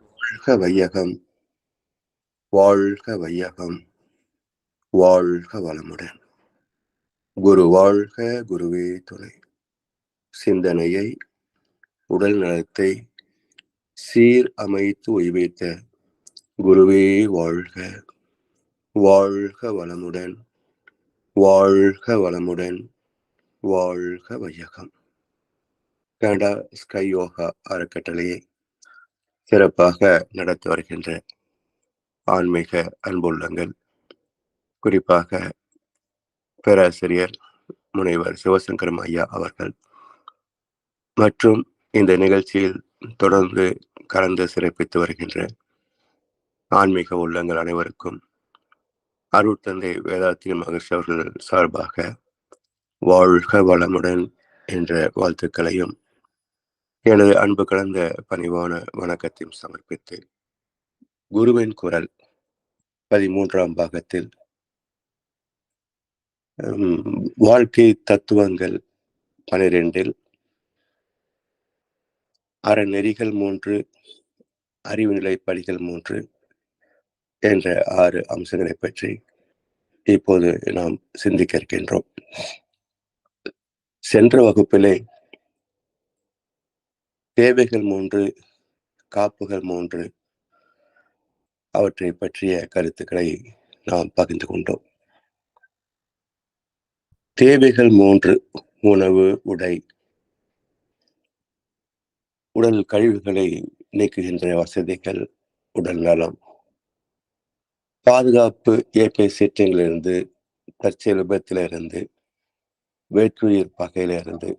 வாழ்க வையகம், வாழ்க வையகம், வாழ்க வளமுடன். குரு வாழ்க, குருவே துணை. சிந்தனையை, உடல் நலத்தை சீர் அமைத்து உய்வித்த குருவே வாழ்க, வாழ்க வளமுடன், வாழ்க வளமுடன், வாழ்க வையகம். கனடா ஸ்கை யோகா அறக்கட்டளையை சிறப்பாக நடத்தி வருகின்ற ஆன்மீக அன்புள்ளங்கள், குறிப்பாக பேராசிரியர் முனைவர் சிவசங்கரம் ஐயா அவர்கள் மற்றும் இந்த நிகழ்ச்சியில் தொடர்ந்து கலந்து சிறப்பித்து வருகின்ற ஆன்மீக உள்ளங்கள் அனைவருக்கும் அருட்தந்தை வேதாத்திரி மகர்ஷி அவர்கள் சார்பாக வாழ்க வளமுடன் என்ற வாழ்த்துக்களையும் எனது அன்பு கலந்த பணிவான வணக்கத்தையும் சமர்ப்பித்து குருவின் குரல் 13ஆம் பாகத்தில் வாழ்க்கை தத்துவங்கள் 12 அறநெறிகள் 3, அறிவு நிலை படிகள் 3 என்ற 6 அம்சங்களை பற்றி இப்போது நாம் சிந்திக்க இருக்கின்றோம். சென்ற வகுப்பிலே தேவைகள் 3, காப்புகள் 3 அவற்றை பற்றிய கருத்துக்களை நாம் பகிர்ந்து கொண்டோம். தேவைகள் 3: உணவு, உடை, உடல் கழிவுகளை நீக்குகின்ற வசதிகள், உடல் நலம், பாதுகாப்பு இயற்கை சீற்றங்களிலிருந்து, தற்செயல் விபத்திலிருந்து, வேற்றுயிர் பகையிலிருந்து,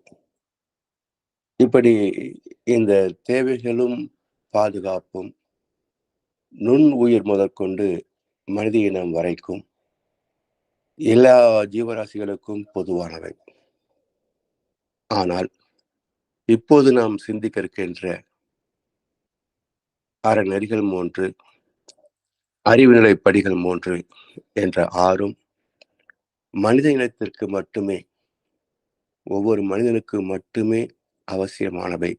இப்படி இந்த தேவைகளும் பாதுகாப்பும் நுண் உயிர் முதற்கொண்டு மனித இனம் வரைக்கும் எல்லா ஜீவராசிகளுக்கும் பொதுவானவை. ஆனால் இப்போது நாம் சிந்திக்க இருக்கின்ற அறநெறிகள் 3, அறிவு நிலை படிகள் 3 என்ற 6ம் மனித இனத்திற்கு மட்டுமே, ஒவ்வொரு மனிதனுக்கு மட்டுமே அவசியமானவை.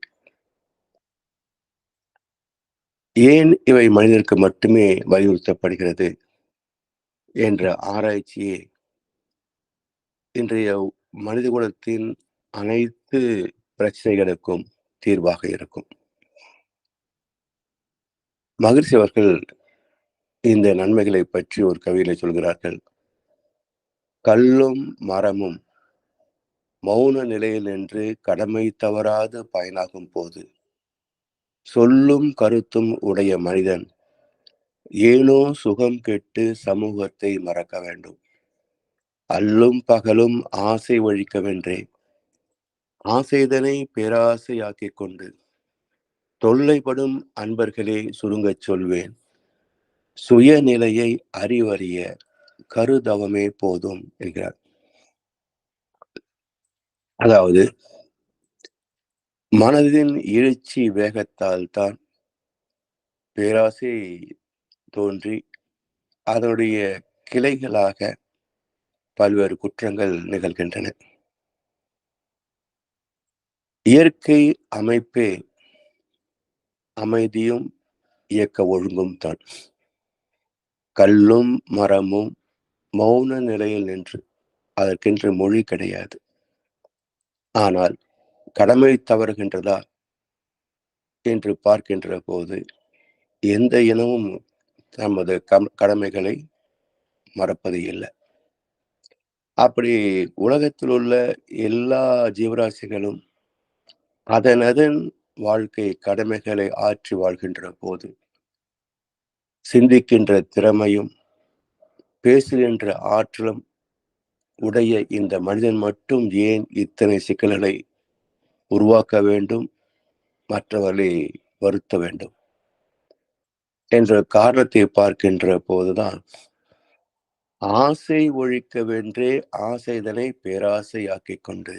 ஏன் இவை மனிதனுக்கு மட்டுமே வலியுறுத்தப்படுகிறது என்ற ஆராய்ச்சியே இன்றைய மனித குலத்தின் அனைத்து பிரச்சனைகளுக்கும் தீர்வாக இருக்கும். மகர்ஷி அவர்கள் இந்த நன்மைகளை பற்றி ஒரு கவியிலே சொல்கிறார்கள். கல்லும் மரமும் மௌன நிலையில் நின்று கடமை தவறாது பயனாகும் போது சொல்லும் கருத்தும் உடைய மனிதன் ஏனோ சுகம் கெட்டு சமூகத்தை மறக்க வேண்டும். அல்லும் பகலும் ஆசை ஒழிக்கவென்றே ஆசைதனை பேராசையாக்கிக் கொண்டு தொல்லைப்படும் அன்பர்களே சுருங்கச் சொல்வேன், சுயநிலையை அறிவறிய கருதவமே போதும் என்கிறார். அதாவது மனதின் எழுச்சி வேகத்தால் தான் பேராசை தோன்றி அதனுடைய கிளைகளாக பல்வேறு குற்றங்கள் நிகழ்கின்றன. இயற்கை அமைப்பே அமைதியும் இயக்க ஒழுங்கும் தான். கல்லும் மரமும் மௌன நிலையில் நின்று, அதற்கென்று மொழி கிடையாது. ஆனால் கடமை தவறுகின்றதா என்று பார்க்கின்ற போது எந்த இனமும் தமது கடமைகளை மறப்பது இல்லை. அப்படி உலகத்தில் உள்ள எல்லா ஜீவராசிகளும் அதன் வாழ்க்கை கடமைகளை ஆற்றி வாழ்கின்ற போது சிந்திக்கின்ற திறமையும் பேசுகின்ற ஆற்றலும் உடைய இந்த மனிதன் மட்டும் ஏன் இத்தனை சிக்கல்களை உருவாக்க வேண்டும், மற்றவர்களை வருத்த வேண்டும் என்ற காரணத்தை பார்க்கின்ற போதுதான் ஆசை ஒழிக்கவென்றே ஆசைதனை பேராசையாக்கிக் கொண்டு,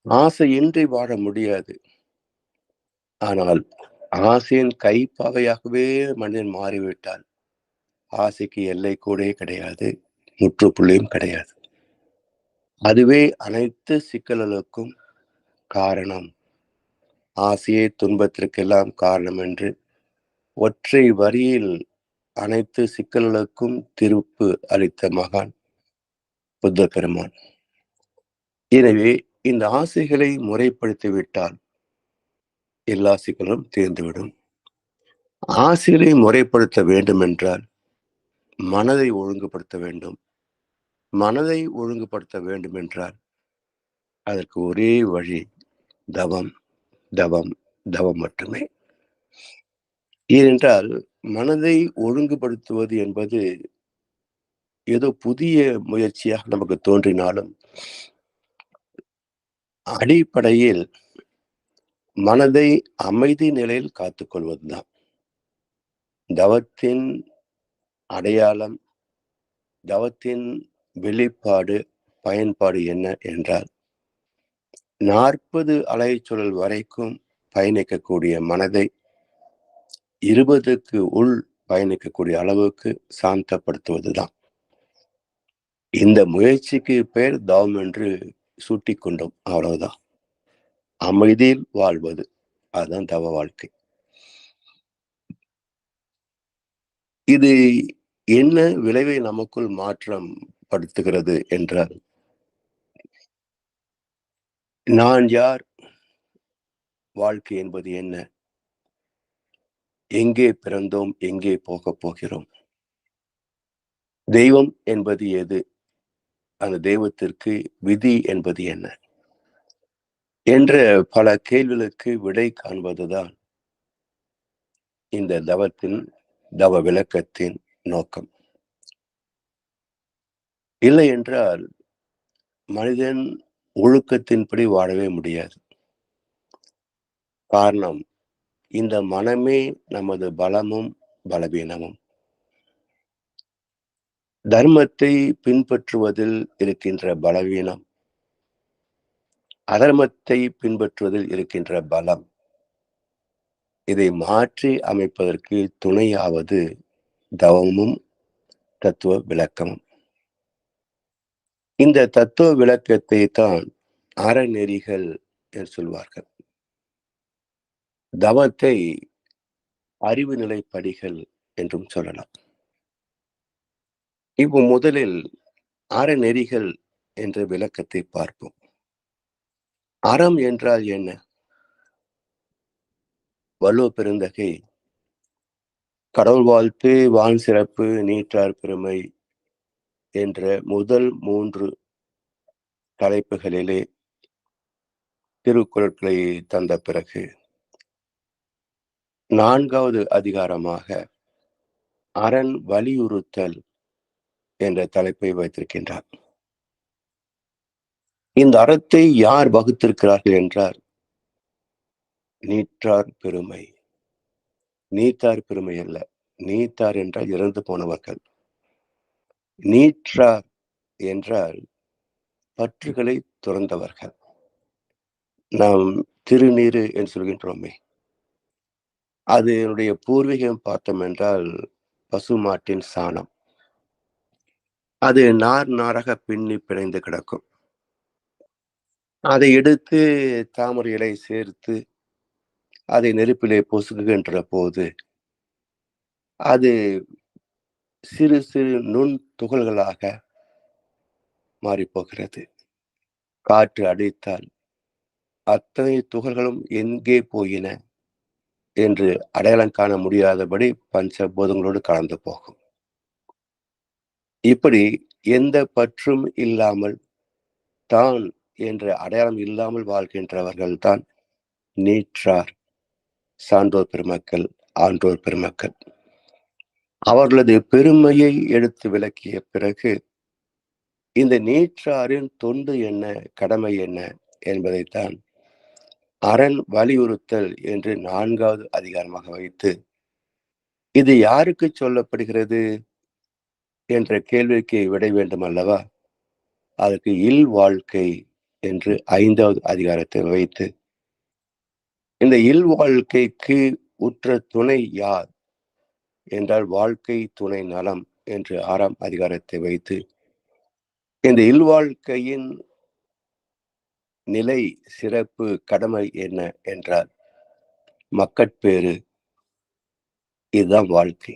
ஆசையின்றி வாழ முடியாது. ஆனால் ஆசையின் கைப்பாவையாகவே மனிதன் மாறிவிட்டால் ஆசைக்கு எல்லை கூட கிடையாது, முற்றுப்புள்ளியும் கிடையாது. அதுவே அனைத்து சிக்கல்களுக்கும் காரணம் ஆசையே துன்பத்திற்கெல்லாம் காரணம் என்று ஒற்றை வரியில் அனைத்து சிக்கல்களுக்கும் தீர்ப்பு அளித்த மகான் புத்த பெருமான். எனவே இந்த ஆசைகளை முறைப்படுத்திவிட்டால் எல்லா சிக்கலும் தீர்ந்துவிடும். ஆசைகளை முறைப்படுத்த வேண்டும் என்றால் மனதை ஒழுங்குபடுத்த வேண்டும். மனதை ஒழுங்குபடுத்த வேண்டும் என்றால் அதற்கு ஒரே வழி தவம், தவம், தவம் மட்டுமே. ஏனென்றால் மனதை ஒழுங்குபடுத்துவது என்பது ஏதோ புதிய முயற்சியாக நமக்கு தோன்றினாலும் அடிப்படையில் மனதை அமைதி நிலையில் காத்துக் கொள்வதுதான் தவத்தின் அடையாளம். தவத்தின் வெளிப்பாடு, பயன்பாடு என்ன என்றால் 40 அலைச்சூழல் வரைக்கும் பயணிக்கக்கூடிய மனதை 20க்கு உள் பயணிக்கக்கூடிய அளவுக்கு சாந்தப்படுத்துவதுதான். இந்த முயற்சிக்கு பெயர் தவம் என்று சூட்டிக்கொண்டோம், அவ்வளவுதான். அமைதியில் வாழ்வது, அதுதான் தவ வாழ்க்கை. இது என்ன விளைவை நமக்குள் மாற்றம் படுத்துகிறது என்றால், நான் யார், வாழ்க்கை என்பது என்ன, எங்கே பிறந்தோம், எங்கே போகப் போகிறோம், தெய்வம் என்பது எது, அந்த தெய்வத்திற்கு விதி என்பது என்ன என்ற பல கேள்விகளுக்கு விடை காண்பதுதான் இந்த தவ விளக்கத்தின் நோக்கம். இல்லை என்றால் மனிதன் ஒழுக்கத்தின்படி வாழவே முடியாது. காரணம், இந்த மனமே நமது பலமும் பலவீனமும். தர்மத்தை பின்பற்றுவதில் இருக்கின்ற பலவீனம், அதர்மத்தை பின்பற்றுவதில் இருக்கின்ற பலம். இதை மாற்றி அமைப்பதற்கு துணையாவது தவமும் தத்துவ விளக்கமும். இந்த தத்துவ விளக்கத்தை தான் அறநெறிகள் என்று சொல்வார்கள். தவத்தை அறிவு நிலை படிகள் என்றும் சொல்லலாம். இப்போ முதலில் அறநெறிகள் என்ற விளக்கத்தை பார்ப்போம். அறம் என்றால் என்ன? வள்ளுவ பெருந்தகை கடவுள் வாழ்த்து, வான் சிறப்பு, நீற்றார் பெருமை என்ற முதல் 3 தலைப்புகளிலே திருக்குறட்களை தந்த பிறகு 4வது அதிகாரமாக அரண் வலியுறுத்தல் என்ற தலைப்பை வைத்திருக்கின்றார். இந்த அறத்தை யார் வகுத்திருக்கிறார்கள் என்றால் நீற்றார் பெருமை. நீத்தார் பெருமை அல்ல, நீத்தார் என்றால் இறந்து போனவர்கள். நீற்றார் என்றால் பற்றுகளை துறந்தவர்கள். நாம் திருநீறு என்று சொல்கின்றோமே, அது என்னுடைய பூர்வீகம் பார்த்தோம் என்றால் பசுமாட்டின் சாணம். அது நார் நாராக பின்னி பிணைந்து கிடக்கும். அதை எடுத்து தாமரை இலை சேர்த்து அதை நெருப்பிலே பொசுகுகின்ற போது அது சிறு சிறு நுண் துகள்களாக மாறிப்போகிறது. காற்று அடித்தால் அத்தனை துகள்களும் எங்கே போயின என்று அடையாளம் காண முடியாதபடி பஞ்சபூதங்களோடு கலந்து போகும். இப்படி எந்த பற்றும் இல்லாமல் தான் என்ற அடையாளம் இல்லாமல் வாழ்கின்றவர்கள் தான் நீற்றார், சான்றோர் பெருமக்கள், ஆன்றோர் பெருமக்கள். அவர்களது பெருமையை எடுத்து விளக்கிய பிறகு இந்த நீற்றாரின் தொண்டு என்ன, கடமை என்ன என்பதைத்தான் அரண் வலியுறுத்தல் என்று 4வது அதிகாரமாக வைத்து, இது யாருக்கு சொல்லப்படுகிறது என்ற கேள்விக்கு விடை வேண்டும் அல்லவா? அதற்கு இல் வாழ்க்கை என்று 5வது அதிகாரத்தை வைத்து, இந்த இல் வாழ்க்கைக்கு உற்ற துணை யார் என்றால் வாழ்க்கை துணை நலம் என்று 6ஆம் அதிகாரத்தை வைத்து, இந்த இல்வாழ்க்கையின் நிலை, சிறப்பு, கடமை என்ன என்றால் மக்கட்பேறு, இதுதான் வாழ்க்கை.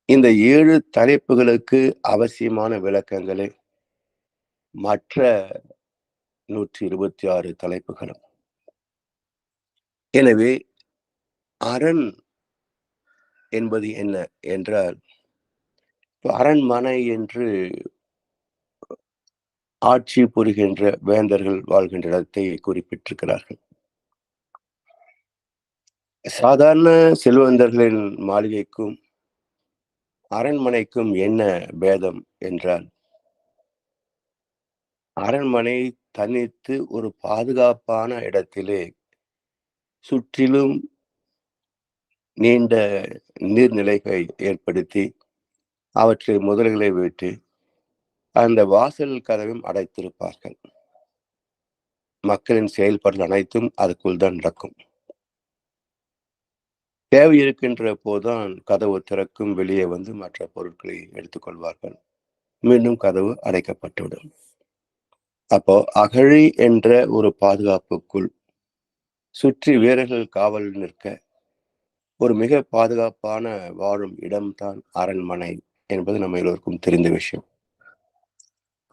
இந்த 7 தலைப்புகளுக்கு அவசியமான விளக்கங்களே மற்ற 126 தலைப்புகளும். எனவே அரண் என்பது என்ன என்றால், அரண்மனை என்று ஆட்சி புரிகின்ற வேந்தர்கள் வாழ்கின்ற இடத்தை குறிப்பிட்டிருக்கிறார்கள். சாதாரண செல்வந்தர்களின் மாளிகைக்கும் அரண்மனைக்கும் என்ன பேதம் என்றால், அரண்மனை தனித்து ஒரு பாதுகாப்பான இடத்திலே சுற்றிலும் நீண்ட நீர்நிலைகளை ஏற்படுத்தி அவற்றை முதல்களை விட்டு அந்த வாசல் கதவையும் அடைத்திருப்பார்கள். மக்களின் செயல்பாடுகள் அனைத்தும் அதுக்குள் தான் நடக்கும். தேவை இருக்கின்ற போதுதான் கதவு திறக்கும், வெளியே வந்து மற்ற பொருட்களை எடுத்துக்கொள்வார்கள். மீண்டும் கதவு அடைக்கப்பட்டுவிடும். அப்போ அகழி என்ற ஒரு பாதுகாப்புக்குள் சுற்றி வீரர்கள் காவல் நிற்க ஒரு மிக பாதுகாப்பான வாழும் இடம்தான் அரண்மனை என்பது நம்ம எல்லோருக்கும் தெரிந்த விஷயம்.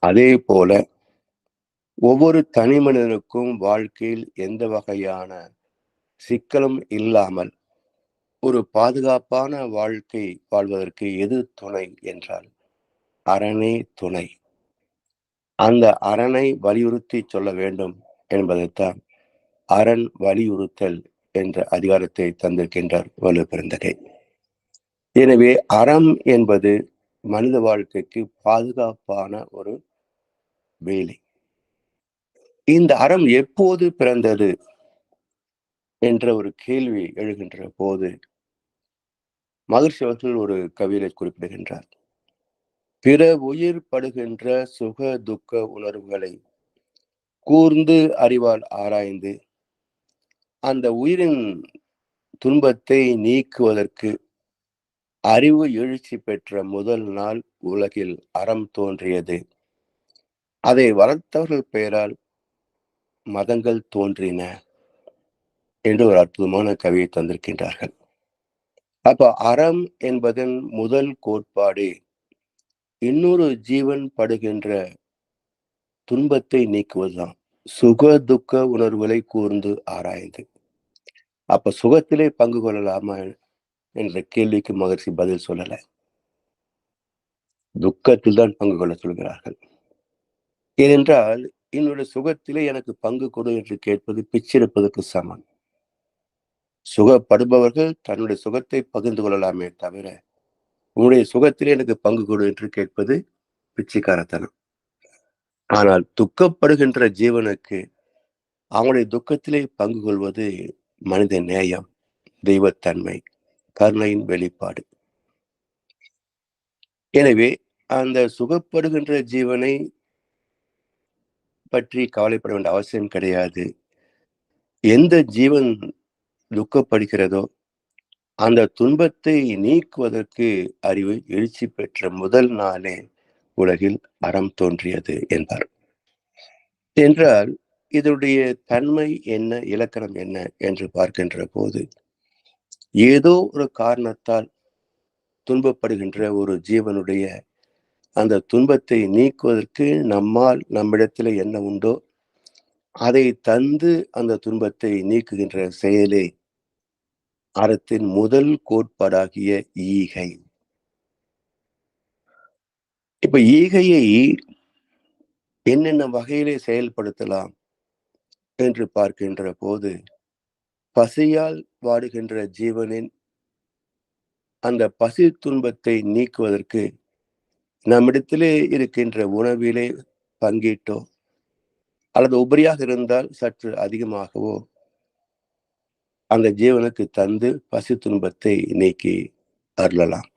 அதே போல ஒவ்வொரு தனி மனிதனுக்கும் வாழ்க்கையில் எந்த வகையான சிக்கலும் இல்லாமல் ஒரு பாதுகாப்பான வாழ்க்கை வாழ்வதற்கு எது துணை என்றால் அரணே துணை. அந்த அரணை வலியுறுத்தி சொல்ல வேண்டும் என்பதைத்தான் அரண் வலியுறுத்தல் என்ற அதிகாரத்தை தந்திருக்கின்றார் வள்ளுவப்பெருந்தகை. எனவே அறம் என்பது மனித வாழ்க்கைக்கு பாதுகாப்பான ஒரு வேலை. இந்த அறம் எப்போது பிறந்தது என்ற ஒரு கேள்வி எழுகின்ற போது மகிழ்ச்சி அவர்கள் ஒரு கவிதை குறிப்பிடுகின்றார். பிற உயிர் படுகின்ற சுக துக்க உணர்வுகளை கூர்ந்து அறிவால் ஆராய்ந்து அந்த உயிரின் துன்பத்தை நீக்குவதற்கு அறிவு எழுச்சி பெற்ற முதல் நாள் உலகில் அறம் தோன்றியது. அதை வளர்த்தவர்கள் பெயரால் மதங்கள் தோன்றின என்று ஒரு அற்புதமான கவியை தந்திருக்கின்றார்கள். அப்ப அறம் என்பதன் முதல் கோட்பாடு இன்னொரு ஜீவன் படுகின்ற துன்பத்தை நீக்குவதுதான். சுக துக்க உணர்வுகளை கூர்ந்து ஆராய்ந்து. அப்ப சுகத்திலே பங்கு கொள்ளலாமா என்ற கேள்விக்கு மகிழ்ச்சி பதில் சொல்லல. துக்கத்தில் தான் பங்கு கொள்ள சொல்கிறார்கள். ஏனென்றால் என்னுடைய சுகத்திலே எனக்கு பங்கு கொடு என்று கேட்பது பிச்செடுப்பதற்கு சமம். சுகப்படுபவர்கள் தன்னுடைய சுகத்தை பகிர்ந்து கொள்ளலாமே தவிர உன்னுடைய சுகத்திலே எனக்கு பங்கு கொடு என்று கேட்பது பிச்சைக்காரத்தனம். ஆனால் துக்கப்படுகின்ற ஜீவனுக்கு அவனுடைய துக்கத்திலே பங்கு கொள்வது மனித நேயம், தெய்வத்தன்மை, கருணையின் வெளிப்பாடு. எனவே அந்த சுகப்படுகின்ற ஜீவனை பற்றி கவலைப்பட வேண்டிய அவசியம் கிடையாது. எந்த ஜீவன் துக்கப்படுகிறதோ அந்த துன்பத்தை நீக்குவதற்கு அறிவு எழுச்சி பெற்ற முதல் நாளே உலகில் அறம் தோன்றியது என்பார். என்றால் இதனுடைய தன்மை என்ன, இலக்கணம் என்ன என்று பார்க்கின்ற போது ஏதோ ஒரு காரணத்தால் துன்பப்படுகின்ற ஒரு ஜீவனுடைய அந்த துன்பத்தை நீக்குவதற்கு நம்மிடத்தில் என்ன உண்டோ அதை தந்து அந்த துன்பத்தை நீக்குகின்ற செயலே அறத்தின் முதல் கோட்பாடாகிய ஈகை. இப்ப ஈகையை என்னென்ன வகையிலே செயல்படுத்தலாம் என்று பார்க்கின்ற போது பசியால் வாடுகின்ற ஜீவனின் அந்த பசி துன்பத்தை நீக்குவதற்கு நம்மிடத்திலே இருக்கின்ற உணவிலே பங்கீட்டோ அல்லது உபரியாக இருந்தால் சற்று அதிகமாகவோ அந்த ஜீவனுக்கு தந்து பசி துன்பத்தை நீக்கி அருளலாம்.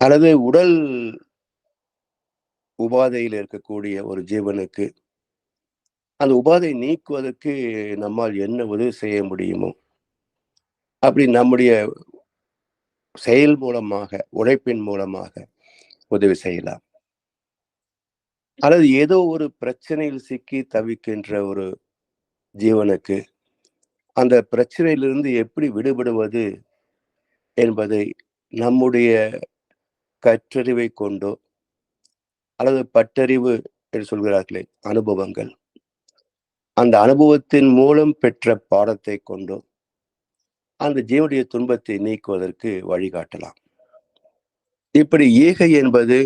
அல்லது உடல் உபாதையில் இருக்கக்கூடிய ஒரு ஜீவனுக்கு அந்த உபாதை நீக்குவதற்கு நம்மால் என்ன உதவி செய்ய முடியுமோ அப்படி நம்முடைய செயல் மூலமாக, உழைப்பின் மூலமாக உதவி செய்யலாம். அல்லது ஏதோ ஒரு பிரச்சனையில் சிக்கி தவிக்கின்ற ஒரு ஜீவனுக்கு அந்த பிரச்சனையிலிருந்து எப்படி விடுபடுவது என்பதை நம்முடைய கற்றறிவை கொண்டோ அல்லது பட்டறிவு என்று சொல்கிறார்களே அனுபவங்கள், அந்த அனுபவத்தின் மூலம் பெற்ற பாடத்தை கொண்டோ அந்த ஜீவனுடைய துன்பத்தை நீக்குவதற்கு வழிகாட்டலாம். இப்படி ஈகை என்பது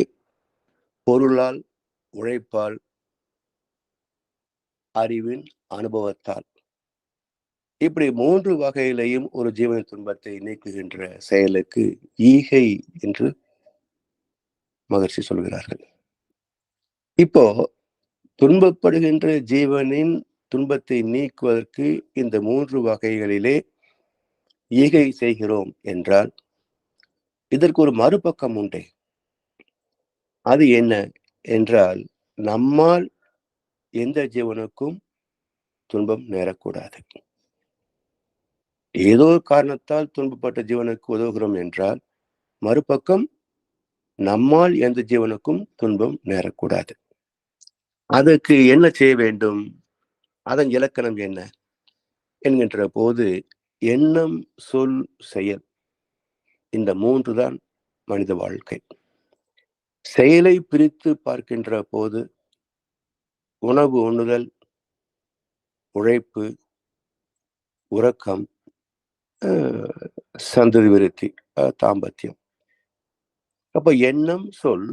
பொருளால், உழைப்பால், அறிவின் அனுபவத்தால், இப்படி 3 வகையிலையும் ஒரு ஜீவன துன்பத்தை நீக்குகின்ற செயலுக்கு ஈகை என்று மகர்ஷி சொல்கிறார்கள். இப்போ துன்பப்படுகின்ற ஜீவனின் துன்பத்தை நீக்குவதற்கு இந்த 3 வகைகளிலே ஈகை செய்கிறோம் என்றால் இதற்கு ஒரு மறுபக்கம் உண்டு. அது என்ன என்றால், நம்மால் எந்த ஜீவனுக்கும் துன்பம் நேரக்கூடாது. ஏதோ காரணத்தால் துன்பப்பட்ட ஜீவனுக்கு உதவுகிறோம் என்றால், மறுபக்கம் நம்மால் எந்த ஜீவனுக்கும் துன்பம் நேரக்கூடாது. அதற்கு என்ன செய்ய வேண்டும்? அதன் இலக்கணம் என்ன என்கின்ற போது, எண்ணம், சொல், செயல், இந்த 3 தான் மனித வாழ்க்கை. செயலை பிரித்து பார்க்கின்ற போது உணவு உண்ணுதல், உழைப்பு, உறக்கம், சந்ததி விருத்தி, தாம்பத்தியம். அப்ப எண்ணம், சொல்,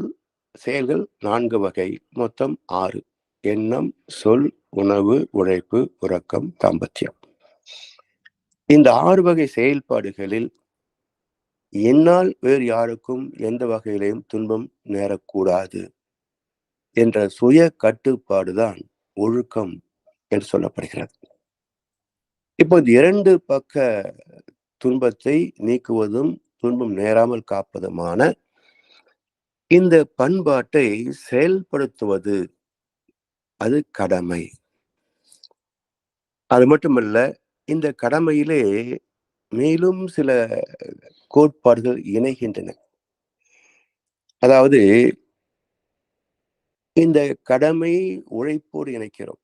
செயல்கள் 4 வகை, மொத்தம் 6. எண்ணம், சொல், உணவு, உழைப்பு, உறக்கம், தாம்பத்தியம். இந்த 6 வகை செயல்பாடுகளில் என்னால் வேறு யாருக்கும் எந்த வகையிலையும் துன்பம் நேரக்கூடாது என்ற சுய கட்டுப்பாடுதான் ஒழுக்கம் என்று சொல்லப்படுகிறது. இப்போ இந்த 2 பக்க துன்பத்தை நீக்குவதும் துன்பம் நேராமல் காப்பதுமான இந்த பண்பாட்டை செயல்படுத்துவது அது கடமை. அது மட்டுமல்ல, இந்த கடமையிலே மேலும் சில கோட்பாடுகள் இணைகின்றன. அதாவது இந்த கடமை உழைப்போடு இணைக்கிறோம்.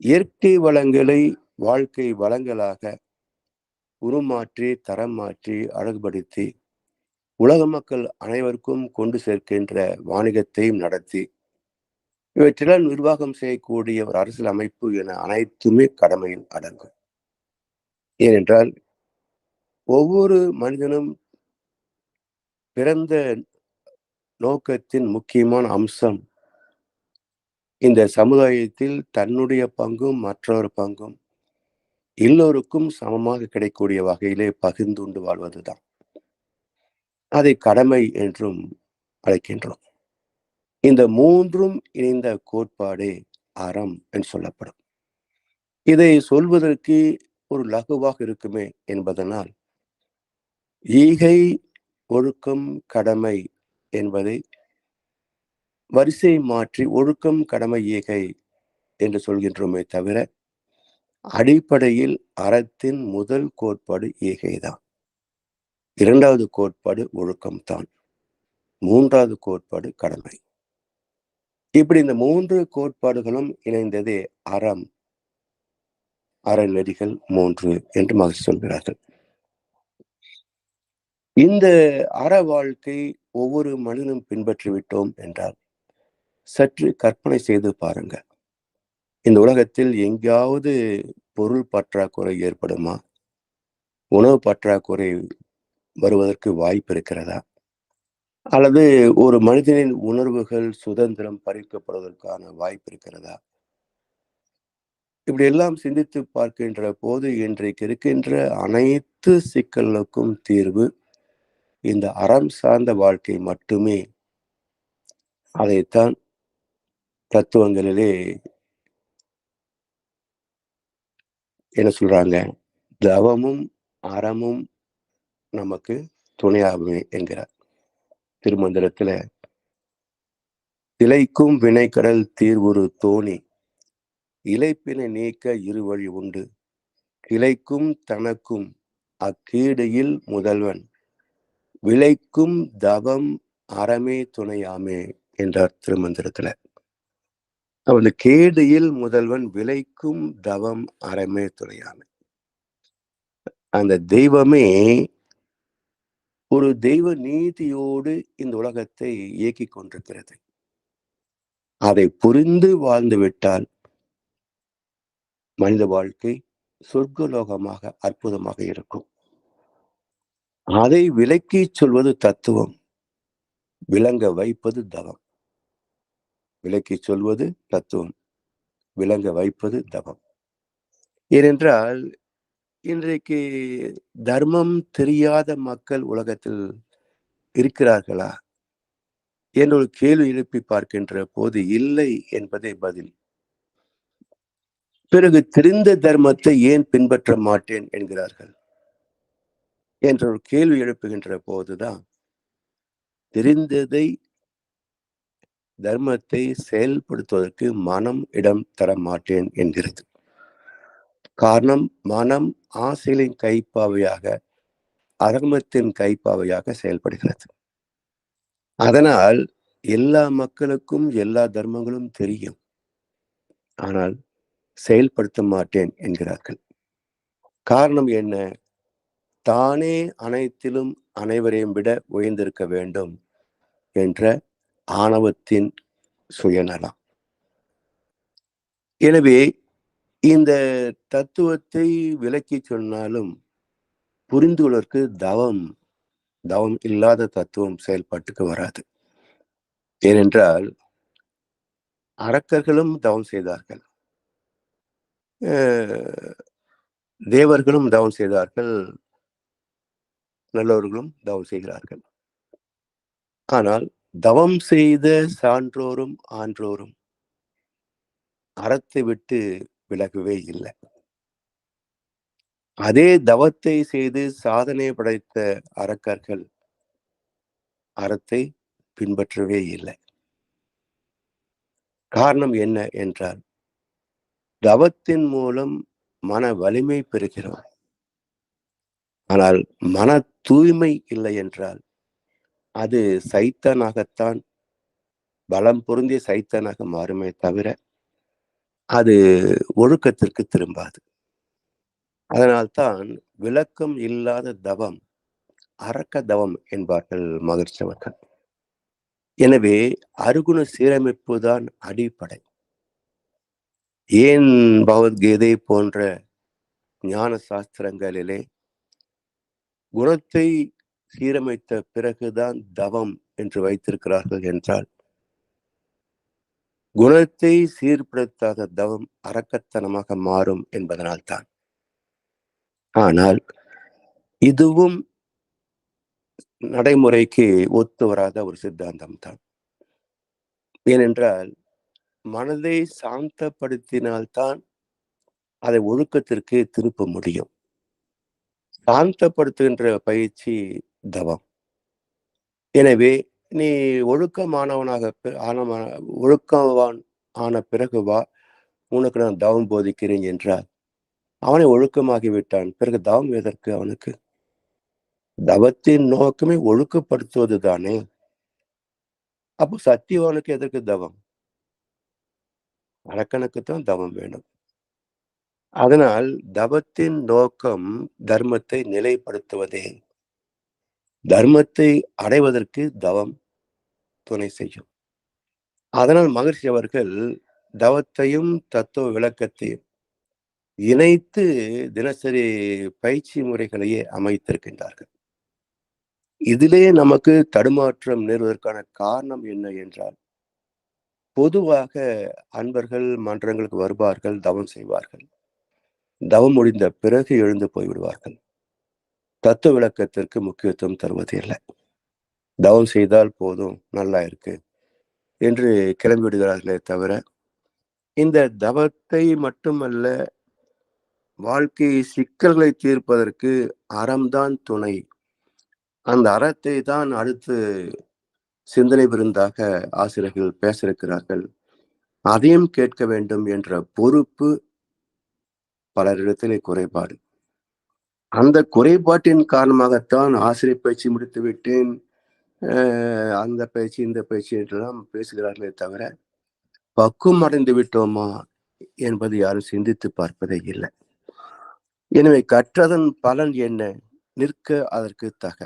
இயற்கை வளங்களை வாழ்க்கை வளங்களாக உருமாற்றி, தரம் மாற்றி, அழகுபடுத்தி உலக மக்கள் அனைவருக்கும் கொண்டு சேர்க்கின்ற வாணிகத்தையும் நடத்தி இவற்றெல்லாம் நிர்வாகம் செய்யக்கூடிய ஒரு அரசியல் அமைப்பு என அனைத்துமே கடமையில் அடங்கும். ஏனென்றால் ஒவ்வொரு மனிதனும் பிறந்த நோக்கத்தின் முக்கியமான அம்சம் இந்த சமுதாயத்தில் தன்னுடைய பங்கும் மற்றொரு பங்கும் எல்லோருக்கும் சமமாக கிடைக்கக்கூடிய வகையிலே பகிர்ந்துண்டு வாழ்வதுதான். அதை கடமை என்றும் அழைக்கின்றோம். இந்த 3ம் இணைந்த கோட்பாடே அறம் என்று சொல்லப்படும். இதை சொல்வதற்கு ஒரு லகுவாக இருக்குமே என்பதனால் ஈகை, ஒழுக்கம், கடமை என்பதை வரிசை மாற்றி ஒழுக்கம், கடமை, ஈகை என்று சொல்கின்றோமே தவிர அடிப்படையில் அறத்தின் முதல் கோட்பாடு ஈகைதான். 2வது கோட்பாடு ஒழுக்கம்தான். 3வது கோட்பாடு கடமை. இப்படி இந்த 3 கோட்பாடுகளும் இணைந்ததே அறம், அறநெறிகள் 3 என்று மகர்ஷி சொல்கிறார்கள். இந்த அற வாழ்க்கை ஒவ்வொரு மனிதனும் பின்பற்றி விட்டோம் என்றால் சற்று கற்பனை செய்து பாருங்க. இந்த உலகத்தில் எங்கேயாவது பொருள் பற்றாக்குறை ஏற்படுமா? உணவு பற்றாக்குறை வருவதற்கு வாய்ப்பு இருக்கிறதா? அல்லது ஒரு மனிதனின் உணர்வுகள், சுதந்திரம் பறிக்கப்படுவதற்கான வாய்ப்பு இருக்கிறதா? இப்படி எல்லாம் சிந்தித்து பார்க்கின்ற போது இன்றைக்கு இருக்கின்ற அனைத்து சிக்கல்களுக்கும் தீர்வு இந்த அறம் சார்ந்த வாழ்க்கை மட்டுமே. அதைத்தான் தத்துவங்களிலே என்ன சொல்றாங்க? தவமும் அறமும் நமக்கு துணையாகுமே என்கிறார். திருமந்திரத்துல திளைக்கும் வினைக்கடல் தீர்வுறு தோணி இளைப்பினை நீக்க இருவழி உண்டு கிளைக்கும் தனக்கும் அக்கீடையில் முதல்வன் விளைக்கும் தவம் அறமே துணையாமே என்றார் திருமந்திரத்துல. அவன் கேடியில் முதல்வன் விளைக்கும் தவம் அறமே துணையாமை. அந்த தெய்வமே ஒரு தெய்வ நீதியோடு இந்த உலகத்தை இயக்கிக் கொண்டிருக்கிறது. அதை புரிந்து வாழ்ந்து விட்டால் மனித வாழ்க்கை சொர்க்கலோகமாக அற்புதமாக இருக்கும். அதை விளக்கி சொல்வது தத்துவம், விளங்க வைப்பது தவம். விளக்கி சொல்வது தத்துவம், விளங்க வைப்பது தவம். ஏனென்றால் இன்றைக்கு தர்மம் தெரியாத மக்கள் உலகத்தில் இருக்கிறார்களா என்ற ஒரு கேள்வி எழுப்பி பார்க்கின்ற போது இல்லை என்பதே பதில். பிறகு தெரிந்த தர்மத்தை ஏன் பின்பற்ற மாட்டேன் என்கிறார்கள் என்ற ஒரு கேள்வி எழுப்புகின்ற போதுதான் தெரிந்ததை தர்மத்தை செயல்படுத்துவதற்கு மனம் இடம் தர மாட்டேன் என்கிறது. காரணம், மனம் ஆசைகளின் கைப்பாவையாக, அதர்மத்தின் கைப்பாவையாக செயல்படுகிறது. அதனால் எல்லா மக்களுக்கும் எல்லா தர்மங்களும் தெரியும், ஆனால் செயல்படுத்த மாட்டேன் என்கிறார்கள். காரணம் என்ன? தானே அனைத்திலும் அனைவரையும் விட உயர்ந்திருக்க வேண்டும் என்ற ஆணவத்தின் சுயநலம். எனவே இந்த தத்துவத்தை விளக்கி சொன்னாலும் புரிந்து கொள்வதற்கு தவம் இல்லாத தத்துவம் செயல்பாட்டுக்கு வராது. ஏனென்றால் அரக்கர்களும் தவம் செய்தார்கள், தேவர்களும் தவம் செய்தார்கள், நல்லவர்களும் தவம் செய்கிறார்கள். ஆனால் தவம் செய்த சான்றோரும் ஆன்றோரும் அறத்தை விட்டு விலகவே இல்லை. அதே தவத்தை செய்து சாதனை படைத்த அரக்கர்கள் அறத்தை பின்பற்றவே இல்லை. காரணம் என்ன என்றால், தவத்தின் மூலம் மன வலிமை பெறுகிறோம். ஆனால் மன தூய்மை இல்லை என்றால் அது சைத்தானாகத்தான், பலம் பொருந்திய சைத்தானாக மாறுமே தவிர அது ஒழுக்கத்திற்கு திரும்பாது. அதனால்தான் விளக்கம் இல்லாத தவம் அரக்க தவம் என்பார்கள் மகிழ்ச்சி அவர்கள். எனவே அருகுண சீரமைப்பு தான் அடிப்படை. ஏன் பகவத்கீதை போன்ற ஞான சாஸ்திரங்களிலே குணத்தை சீரமைத்த பிறகுதான் தவம் என்று வைத்திருக்கிறார்கள் என்றால், குணத்தை சீர்படுத்தாத தவம் அரக்கத்தனமாக மாறும் என்பதனால்தான். ஆனால் இதுவும் நடைமுறைக்கு ஒத்து வராத ஒரு சித்தாந்தம் தான். ஏனென்றால் மனதை சாந்தப்படுத்தினால்தான் அதை ஒழுக்கத்திற்கு திருப்ப முடியும். சாந்தப்படுத்துகின்ற பயிற்சி தவம். எனவே நீ ஒழுக்கமானவனாக ஒழுக்கவான் ஆன பிறகு வா, உனக்கு நான் தவம் போதிக்கிறேன் என்றார். அவனை ஒழுக்கமாகி விட்டான், பிறகு தவம் எதற்கு அவனுக்கு? தவத்தின் நோக்கமே ஒழுக்கப்படுத்துவது தானே. அப்போ சத்தியவானுக்கு எதற்கு தவம்? அரக்கனுக்குத்தான் தவம் வேணும். அதனால் தவத்தின் நோக்கம் தர்மத்தை நிலைப்படுத்துவதே. தர்மத்தை அடைவதற்கு தவம் துணை செய்யும். அதனால் மகர்ஷி அவர்கள் தவத்தையும் தத்துவ விளக்கத்தையும் இணைத்து தினசரி பயிற்சி முறைகளையே அமைத்திருக்கின்றார்கள். இதிலே நமக்கு தடுமாற்றம் நேர்வதற்கான காரணம் என்ன என்றால், பொதுவாக அன்பர்கள் மன்றங்களுக்கு வருவார்கள், தவம் செய்வார்கள். தவம் முடிந்த பிறகு எழுந்து போய்விடுவார்கள். தத்துவ விளக்கத்திற்கு முக்கியத்துவம் தருவதில்லை. தவம் செய்தால் போதும், நல்லா இருக்கு என்று கிளம்பிவிடுகிறார்களே தவிர, இந்த தவத்தை மட்டுமல்ல, வாழ்க்கை சிக்கல்களை தீர்ப்பதற்கு அறம்தான் துணை. அந்த அறத்தை தான் அடுத்து சிந்தனை விருந்தாக ஆசிரியர்கள் பேச இருக்கிறார்கள். அதையும் கேட்க வேண்டும் என்ற பொறுப்பு பலரிடத்திலே குறைபாடு. அந்த குறைபாட்டின் காரணமாகத்தான் ஆசிரியர் பயிற்சி முடித்து விட்டேன், அந்த பயிற்சி இந்த பயிற்சி என்றெல்லாம் பேசுகிறார்களே தவிர, பக்குவம் அடைந்து விட்டோமா என்பது யாரும் சிந்தித்து பார்ப்பதே இல்லை. எனவே கற்றதன் பலன் என்ன? நிற்க அதற்கு தக.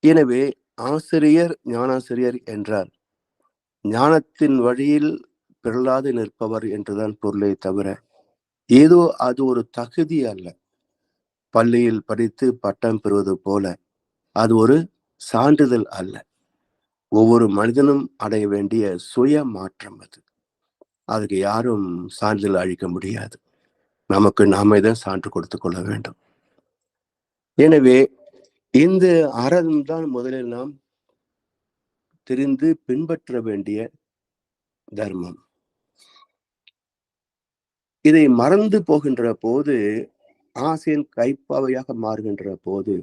எனவே ஆசிரியர் ஞானாசிரியர் என்றால் ஞானத்தின் வழியில் பிறளாது நிற்பவர் என்றுதான் பொருளை தவிர ஏதோ அது ஒரு தகுதி அல்ல. பள்ளியில் படித்து பட்டம் பெறுவது போல அது ஒரு சான்றிதழ் அல்ல. ஒவ்வொரு மனிதனும் அடைய வேண்டிய சுய மாற்றம் அது. அதுக்கு யாரும் சான்றிதழ் அளிக்க முடியாது. நமக்கு நாமே தான் சான்று கொடுத்துக் கொள்ள வேண்டும். எனவே இந்த அறம் தான் முதலில் நாம் தெரிந்து பின்பற்ற வேண்டிய தர்மம். இதை மறந்து போகின்ற போது, ஆசையின் கைப்பாவையாக மாறுகின்ற போது,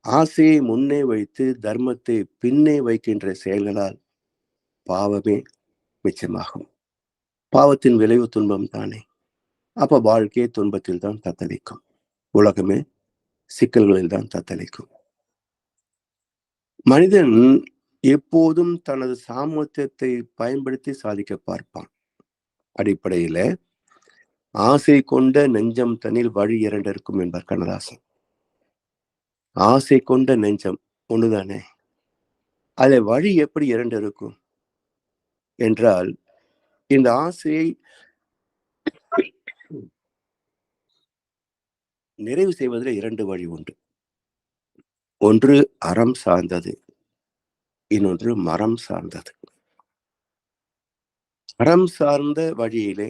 ஆசையை முன்னே வைத்து தர்மத்தை பின்னே வைக்கின்ற செயல்களால் பாவமே மிச்சமாகும். பாவத்தின் விளைவு துன்பம் தானே. அப்ப வாழ்க்கையை துன்பத்தில் தான் தத்தளிக்கும். உலகமே சிக்கல்களில் தான் தத்தளிக்கும். மனிதன் எப்போதும் தனது சாமர்த்தியத்தை பயன்படுத்தி சாதிக்க பார்ப்பான். அடிப்படையில ஆசை கொண்ட நெஞ்சம் தனில் வழி இரண்டு இருக்கும் என்பார் கண்ணதாசன். ஆசை கொண்ட நெஞ்சம் ஒண்ணுதானே. அதுல வழி எப்படி இரண்டு இருக்கும் என்றால், இந்த ஆசையை நிறைவு செய்வதில் இரண்டு வழி உண்டு. ஒன்று அறம் சார்ந்தது, இன்னொன்று மரம் சார்ந்தது. அறம் சார்ந்த வழியிலே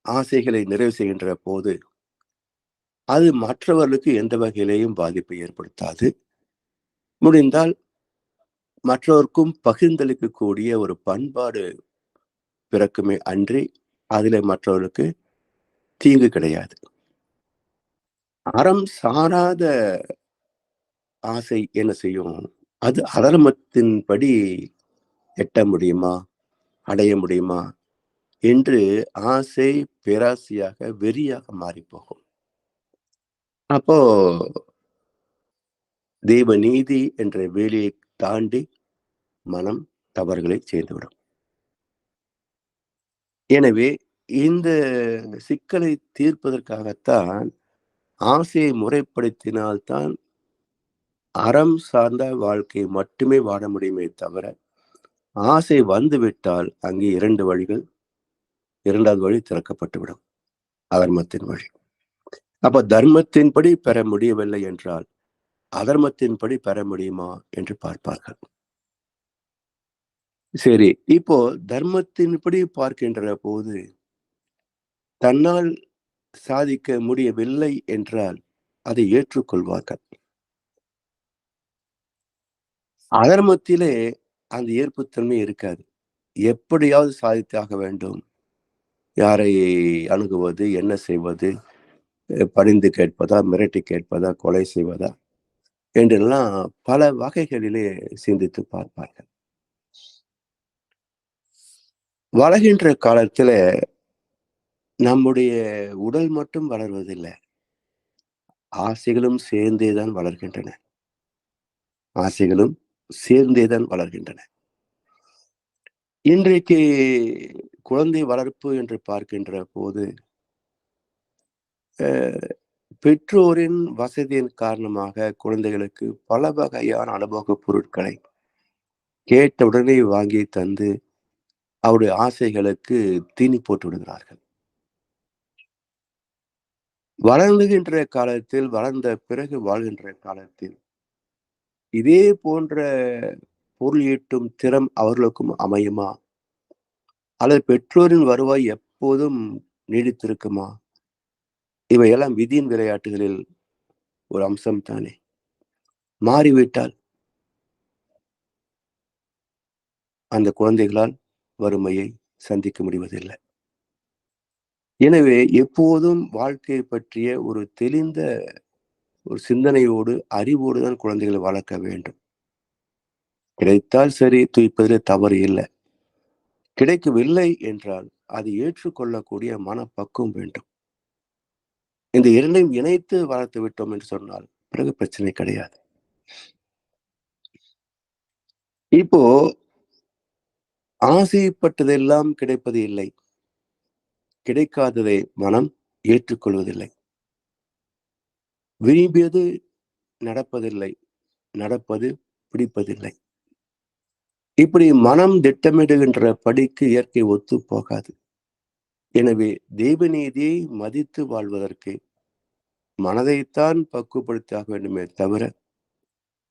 ஆசைகளை நிறைவு செய்கின்ற போது அது மற்றவர்களுக்கு எந்த வகையிலேயும் பாதிப்பை ஏற்படுத்தாது. முடிந்தால் மற்றவருக்கும் பகிர்ந்தளிக்கக்கூடிய ஒரு பண்பாடு பிறக்குமே அன்றி அதிலே மற்றவர்களுக்கு தீங்கு கிடையாது. அறம் சாராத ஆசை என்ன செய்யும்? அது அதர்மத்தின்படி எட்ட முடியுமா, அடைய முடியுமா என்று ஆசை பேராசையாக வெறியாக மாறி போகும். அப்போ தெய்வ நீதி என்ற வேலியை தாண்டி மனம் தவறுகளை செய்துவிடும். எனவே இந்த சிக்கலை தீர்ப்பதற்காகத்தான் ஆசையை முறைப்படுத்தினால்தான் அறம் சார்ந்த வாழ்க்கை மட்டுமே வாழ முடியுமே தவிர, ஆசை வந்துவிட்டால் அங்கே இரண்டு வழிகள், இரண்டாவது வழி திறக்கப்பட்டுவிடும். அதர்மத்தின் வழி. அப்ப தர்மத்தின்படி பெற முடியவில்லை என்றால் அதர்மத்தின்படி பெற முடியுமா என்று பார்ப்பார்கள். சரி, இப்போ தர்மத்தின்படி பார்க்கின்ற போது தன்னால் சாதிக்க முடியவில்லை என்றால் அதை ஏற்றுக்கொள்வார்கள். அதர்மத்திலே அந்த ஏற்புத்தன்மை இருக்காது. எப்படியாவது சாதித்தாக வேண்டும். யாரை அணுகுவது, என்ன செய்வது, பணிந்து கேட்பதா, மிரட்டி கேட்பதா, கொலை செய்வதா என்றெல்லாம் பல வகைகளிலே சிந்தித்து பார்ப்பார்கள். வளர்கின்ற காலத்துல நம்முடைய உடல் மட்டும் வளர்வதில்லை. ஆசைகளும் சேர்ந்தேதான் வளர்கின்றன. ஆசைகளும் சேர்ந்தேதான் வளர்கின்றன. இன்றைக்கு குழந்தை வளர்ப்பு என்று பார்க்கின்ற போது பெற்றோரின் வசதியின் காரணமாக குழந்தைகளுக்கு பல வகையான அனுபவ பொருட்களை கேட்டவுடனே வாங்கி தந்து அவருடைய ஆசைகளுக்கு தீனி போட்டு விடுகிறார்கள். வளர்ந்துகின்ற காலத்தில், வளர்ந்த பிறகு வாழ்கின்ற காலத்தில் இதே போன்ற பொருள் ஈட்டும் திறம் அவர்களுக்கும் அமையுமா? அல்லது பெற்றோரின் வருவாய் எப்போதும் நீடித்திருக்குமா? இவையெல்லாம் விதியின் விளையாட்டுகளில் ஒரு அம்சம் தானே. மாறிவிட்டால் அந்த குழந்தைகளால் வறுமையை சந்திக்க முடிவதில்லை. எனவே எப்போதும் வாழ்க்கையை பற்றிய ஒரு தெளிந்த ஒரு சிந்தனையோடு, அறிவோடு தான் குழந்தைகளை வளர்க்க வேண்டும். கிடைத்தால் சரி, துய்ப்பதில் தவறு இல்லை. கிடைக்கவில்லை என்றால் அதை ஏற்றுக்கொள்ளக்கூடிய மனப்பக்குவம் வேண்டும். இந்த இரண்டையும் இணைத்து வளர்த்து விட்டோம் என்று சொன்னால் பிறகு பிரச்சனை கிடையாது. இப்போ ஆசைப்பட்டதெல்லாம் கிடைப்பது இல்லை. கிடைக்காததை மனம் ஏற்றுக்கொள்வதில்லை. விரும்பியது நடப்பதில்லை. நடப்பது பிடிப்பதில்லை. இப்படி மனம் திட்டமிடுகின்ற படிக்கு இயற்கை ஒத்து போகாது. எனவே தெய்வநீதியை மதித்து வாழ்வதற்கு மனதைத்தான் பக்குவப்படுத்தியாக வேண்டுமே தவிர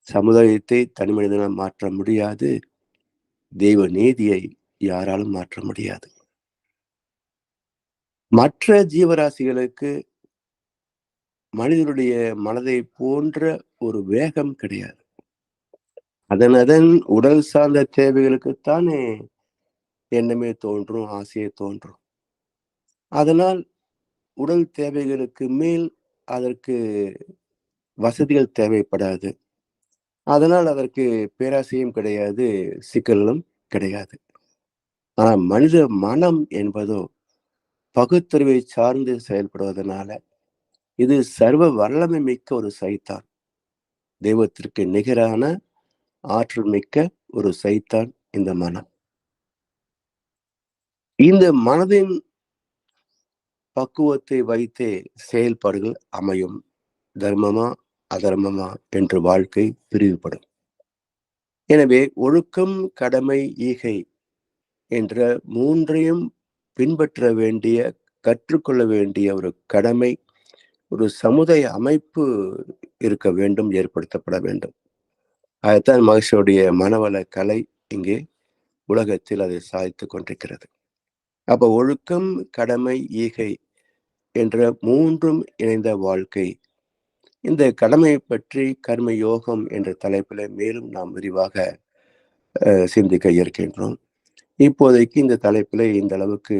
சமுதாயத்தை தனிமனிதனால் மாற்ற முடியாது. தெய்வ நீதியை யாராலும் மாற்ற முடியாது. மற்ற ஜீவராசிகளுக்கு மனிதனுடைய மனதை போன்ற ஒரு வேகம் கிடையாது. அதன் உடல் சார்ந்த தேவைகளுக்குத்தானே எண்ணமே தோன்றும், ஆசையே தோன்றும். அதனால் உடல் தேவைகளுக்கு மேல் அதற்கு வசதிகள் தேவைப்படாது. அதனால் அதற்கு பேராசையும் கிடையாது, சிக்கல்களும் கிடையாது. ஆனால் மனித மனம் என்பதோ பகுத்தறிவை சார்ந்து செயல்படுவதனால இது சர்வ வல்லமை மிக்க ஒரு சைத்தான். தெய்வத்திற்கு நிகரான ஆற்றல் மிக்க ஒரு சைத்தான் இந்த மனம். இந்த மனதின் பக்குவத்தை வைத்தே செயல்பாடுகள் அமையும். தர்மமா அதர்மமா என்று வாழ்க்கை பிரிவுபடும். எனவே ஒழுக்கம், கடமை, ஈகை என்ற மூன்றையும் பின்பற்ற வேண்டிய, கற்றுக்கொள்ள வேண்டிய ஒரு கடமை, ஒரு சமுதாய அமைப்பு இருக்க வேண்டும், ஏற்படுத்தப்பட வேண்டும். அதுதான் மகிழ்ச்சியுடைய மனவள கலை இங்கே உலகத்தில் அதை சாதித்துக் கொண்டிருக்கிறது. அப்ப ஒழுக்கம், கடமை, ஈகை என்ற மூன்றும் இணைந்த வாழ்க்கை. இந்த கடமையை பற்றி கர்ம யோகம் என்ற தலைப்பில் மேலும் நாம் விரிவாக சிந்திக்க இருக்கின்றோம். இப்போதைக்கு இந்த தலைப்பில் இந்த அளவுக்கு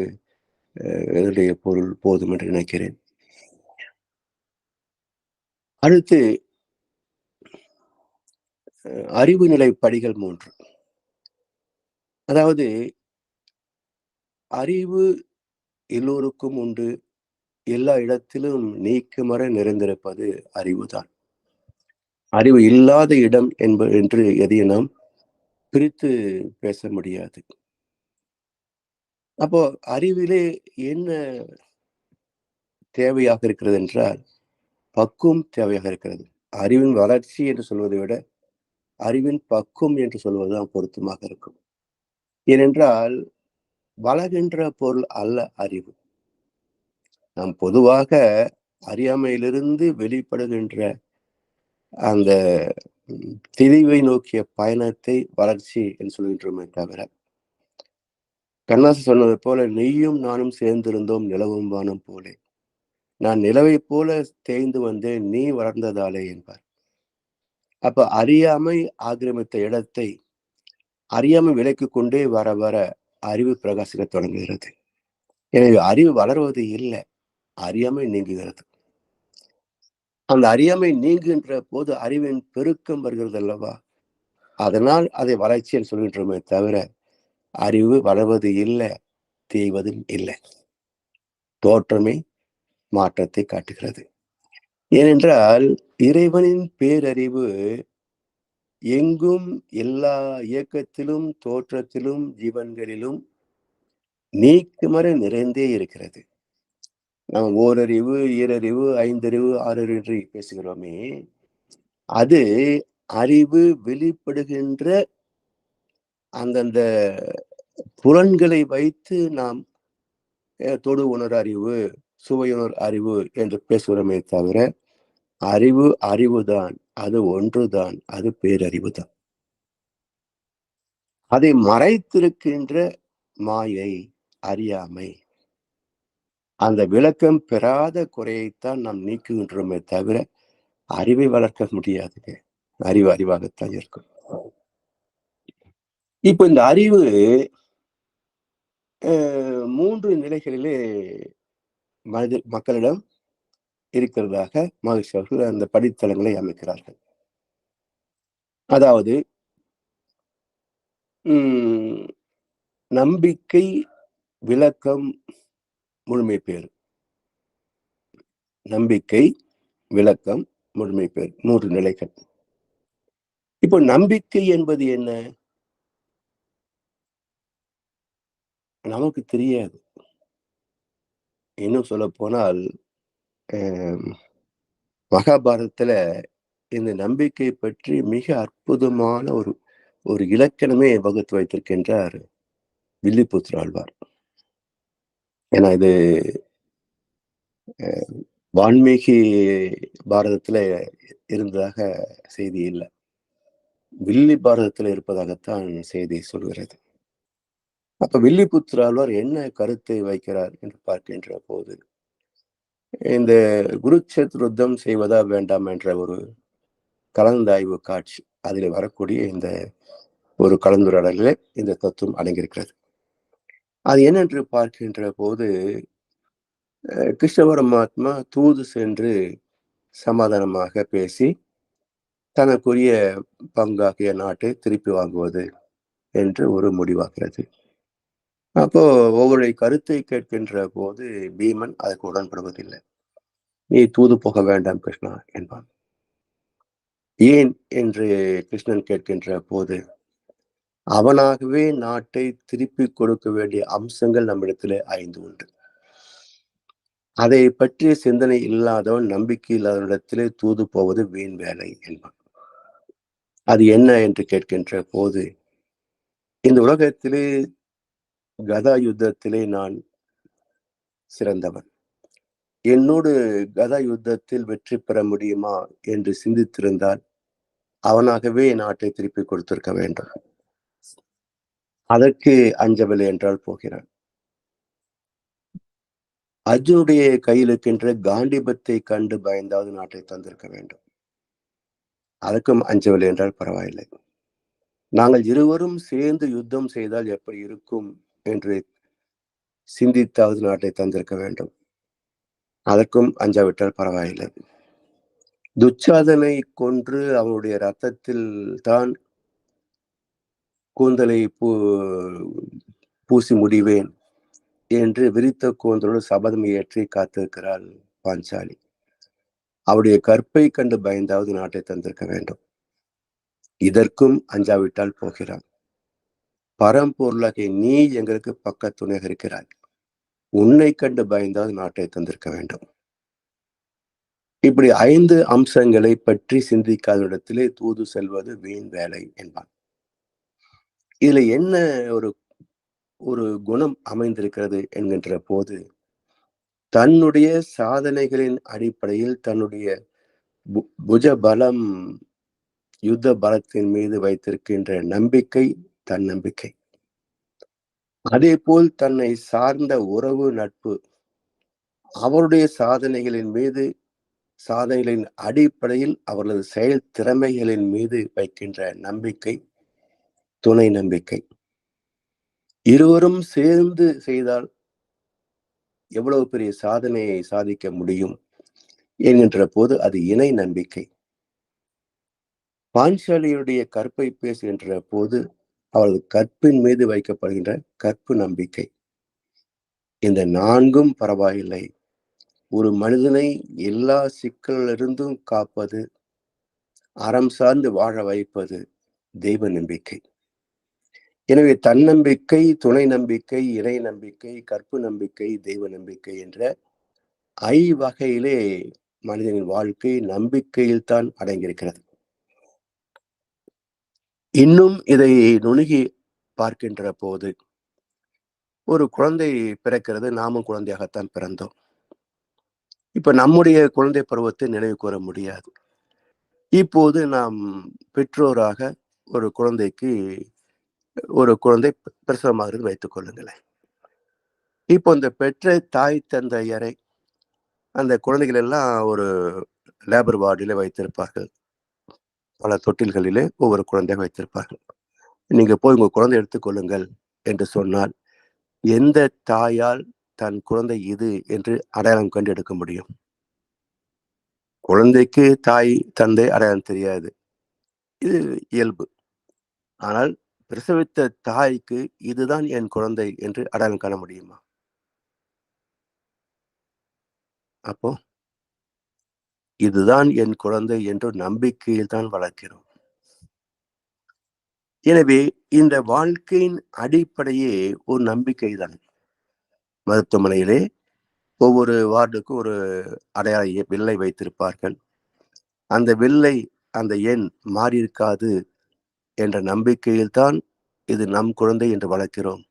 என்னுடைய பொருள் போதும் என்று நினைக்கிறேன். அடுத்து அறிவு நிலை படிகள் 3. அதாவது அறிவு எல்லோருக்கும் உண்டு, எல்லா இடத்திலும் நீக்கமற நிறைந்திருப்பது அறிவுதான். அறிவு இல்லாத இடம் என்று எதையும் நாம் பிரித்து பேச முடியாது. அப்போ அறிவிலே என்ன தேவையாக இருக்கிறது என்றால் பக்குவம் தேவையாக இருக்கிறது. அறிவின் வளர்ச்சி என்று சொல்வதை விட அறிவின் பக்குவம் என்று சொல்வதுதான் பொருத்தமாக இருக்கும். ஏனென்றால் வளர்கின்ற பொருள் அல்ல அறிவு. நாம் பொதுவாக அறியாமையிலிருந்து வெளிப்படுகின்ற அந்த தெளிவை நோக்கிய பயணத்தை வளர்ச்சி என்று சொல்கின்றோமே தவிர, கண்ணாசு சொன்னது போல நெய்யும் நானும் சேர்ந்திருந்தோம் நிலவும் வானம் போலே. நான் நிலவை போல தேய்ந்து வந்தேன், நீ வளர்ந்ததாலே என்பார். அப்ப அறியாமை ஆக்கிரமித்த இடத்தை அறியாமை விலைக்கு கொண்டே வர வர அறிவு பிரகாசிக்க தொடங்குகிறது. எனவே அறிவு வளர்வது இல்லை, அறியாமை நீங்குகிறது. அந்த அறியாமை நீங்குகின்ற போது அறிவின் பெருக்கம் வருகிறது அல்லவா? அதனால் அதை வளர்ச்சி என்று சொல்கின்றோமே தவிர அறிவு வளர்வது இல்லை, தேய்வதும் இல்லை. தோற்றமே மாற்றத்தை காட்டுகிறது. ஏனென்றால் இறைவனின் பேரறிவு எங்கும், எல்லா இயக்கத்திலும், தோற்றத்திலும், ஜீவன்களிலும் நீக்கமற நிறைந்தே இருக்கிறது. நாம் ஓரறிவு, ஈரறிவு, ஐந்தறிவு, ஆறறிவு என்று பேசுகிறோமே, அது அறிவு வெளிப்படுகின்ற அந்தந்த புலன்களை வைத்து நாம் தொடு உணர் அறிவு, சுவையுணர் அறிவு என்று பேசுகிறோமே தவிர அறிவு அறிவுதான், அது ஒன்றுதான், அது பேரறிவுதான். அதை மறைத்திருக்கின்ற மாயை, அறியாமை, அந்த விளக்கம் பெறாத குறையைத்தான் நாம் நீக்குகின்றோமே தவிர அறிவை வளர்க்க முடியாதுங்க. அறிவு அறிவாகத்தான் இருக்கும். இப்ப இந்த அறிவு 3 நிலைகளிலே மக்களிடம் இருக்கிறதாக மகிழ்ச்சி அவர்கள் அந்த படித்தளங்களை அமைக்கிறார்கள். அதாவது நம்பிக்கை, விளக்கம், முழுமை பேறு. நம்பிக்கை, விளக்கம், முழுமை பேறு 3 நிலைகள். இப்போ நம்பிக்கை என்பது என்ன? நமக்கு தெரியாது. இன்னும் சொல்லப்போனால், அ மகாபாரதத்துல இந்த நம்பிக்கை பற்றி மிக அற்புதமான ஒரு ஒரு இலக்கணமே வகுத்து வைத்திருக்கின்றார் வில்லிபுத்தர் ஆழ்வார். ஏன்னா இது வான்மீகி பாரதத்துல இருந்ததாக செய்தி இல்ல. வில்லி பாரதத்துல இருப்பதாகத்தான் செய்தி சொல்கிறது. அப்ப வில்லிபுத்தர் ஆழ்வார் என்ன கருத்தை வைக்கிறார் என்று பார்க்கின்ற போது, இந்த குருட்சேத்திர யுத்தம் செய்வதா வேண்டாம் என்ற ஒரு கலந்தாய்வு காட்சி, அதிலே வரக்கூடிய இந்த ஒரு கலந்துரையாடலிலே இந்த தத்துவம் அடங்கியிருக்கிறது. அது என்னென்று பார்க்கின்ற போது, கிருஷ்ண பரமாத்மா தூது சென்று சமாதானமாக பேசி, தனக்குரிய பங்காகிய நாட்டை திருப்பி வாங்குவது என்று ஒரு முடிவாகிறது. அப்போ ஒவ்வொரு கருத்தை கேட்கின்ற போது பீமன் அதற்கு உடன்படுவதில்லை. நீ தூது போக வேண்டாம் கிருஷ்ணா என்பான். ஏன் என்று கிருஷ்ணன் கேட்கின்ற போது, அவனாகவே நாட்டை திருப்பிக் கொடுக்க வேண்டிய அம்சங்கள் நம்மிடத்திலே 5 உண்டு. அதை பற்றிய சிந்தனை இல்லாதவன், நம்பிக்கை இல்லாதவனிடத்திலே தூது போவது வீண் வேலை என்பான். அது என்ன என்று கேட்கின்ற போது, இந்த உலகத்திலே கதா யுத்தத்திலே நான் சிறந்தவன். என்னோடு கதா யுத்தத்தில் வெற்றி பெற முடியுமா என்று சிந்தித்திருந்தால், அவனாகவே நாட்டை திருப்பிக் கொடுத்திருக்க வேண்டும். அதற்கு அஞ்சவில்லை என்றால் போகிறான். அர்ஜுனுடைய கையில் இருக்கின்ற காண்டீபத்தை கண்டு பயந்தாவது நாட்டை தந்திருக்க வேண்டும். அதற்கும் அஞ்சவில்லை என்றால் பரவாயில்லை. நாங்கள் இருவரும் சேர்ந்து யுத்தம் செய்தால் எப்படி இருக்கும் என்று சிந்தித்தாவது நாட்டை தந்திருக்க வேண்டும். அதற்கும் அஞ்சாவிட்டால் பரவாயில்லை. துச்சாதனை கொன்று அவனுடைய ரத்தத்தில் தான் கூந்தலை பூசி முடிவேன் என்று விரித்த கூந்தலோடு சபதம் ஏற்றி காத்திருக்கிறாள் பாஞ்சாலி. அவருடைய கற்பை கண்டு பயந்தாவது நாட்டை தந்திருக்க வேண்டும். இதற்கும் அஞ்சாவிட்டால் போகிறான். பரம்பொருளாகிய நீ எங்களுக்கு பக்க துணையாக இருக்கிறாய். உன்னை கண்டு பயந்தாவது நாட்டை தந்திருக்க வேண்டும். இப்படி 5 அம்சங்களை பற்றி சிந்திக்காத இடத்திலே தூது செல்வது வீண் வேலை என்பான். இதுல என்ன ஒரு ஒரு குணம் அமைந்திருக்கிறது என்கின்ற போது, தன்னுடைய சாதனைகளின் அடிப்படையில் தன்னுடைய புஜ பலம், யுத்த பலத்தின் மீது வைத்திருக்கின்ற நம்பிக்கை தன்னம்பிக்கை. அதேபோல் தன்னை சார்ந்த உறவு நட்பு அவருடைய சாதனைகளின் அடிப்படையில் அவர்களது செயல் திறமைகளின் மீது வைக்கின்ற நம்பிக்கை துணை நம்பிக்கை. இருவரும் சேர்ந்து செய்தால் எவ்வளவு பெரிய சாதனையை சாதிக்க முடியும் என்கின்ற போது அது இணை நம்பிக்கை. பாஞ்சாலியுடைய கற்பை பேசுகின்ற போது அவளது கற்பின் மீது வைக்கப்படுகின்ற கற்பு நம்பிக்கை. இந்த 4ம் பரவாயில்லை. ஒரு மனிதனை எல்லா சிக்கலிலிருந்தும் காப்பது, அறம் சார்ந்து வாழ வைப்பது தெய்வ நம்பிக்கை. எனவே தன்னம்பிக்கை, துணை நம்பிக்கை, இறை நம்பிக்கை, கற்பு நம்பிக்கை, தெய்வ நம்பிக்கை என்ற ஐவகையிலே மனிதனின் வாழ்க்கை நம்பிக்கையில் தான் அடங்கியிருக்கிறது. இன்னும் இதை நுணுகி பார்க்கின்ற போது, ஒரு குழந்தை பிறக்கிறது, நாமும் குழந்தையாகத்தான் பிறந்தோம். இப்ப நம்முடைய குழந்தை பருவத்தை நினைவு கூற முடியாது. இப்போது நாம் பெற்றோராக ஒரு குழந்தை பிரசவமாகிறது வைத்துக் கொள்ளுங்களேன். இப்போ இந்த பெற்ற தாய் தந்தையரை அந்த குழந்தைகள் எல்லாம் ஒரு லேபர் வார்டிலே வைத்திருப்பார்கள். பல தொட்டில்களிலே ஒவ்வொரு குழந்தையாக வைத்திருப்பார்கள். நீங்க போய் உங்க குழந்தை எடுத்துக்கொள்ளுங்கள் என்று சொன்னால், எந்த தாயால் தன் குழந்தை இது என்று அடையாளம் கண்டு எடுக்க முடியும்? குழந்தைக்கு தாய் தந்தை அடையாளம் தெரியாது. இது இயல்பு. ஆனால் பிரசவித்த தாய்க்கு இதுதான் என் குழந்தை என்று அடையாளம் காண முடியுமா? அப்போ இதுதான் என் குழந்தை என்று நம்பிக்கையில் தான் வளர்க்கிறோம். எனவே இந்த வாழ்க்கையின் அடிப்படையே ஒரு நம்பிக்கை தான். மருத்துவமனையிலே ஒவ்வொரு வார்டுக்கும் ஒரு அடையாள வில்லை வைத்திருப்பார்கள். அந்த வில்லை, அந்த எண் மாறியிருக்காது என்ற நம்பிக்கையில் தான் இது நம் குழந்தை என்று வளர்க்கிறோம்.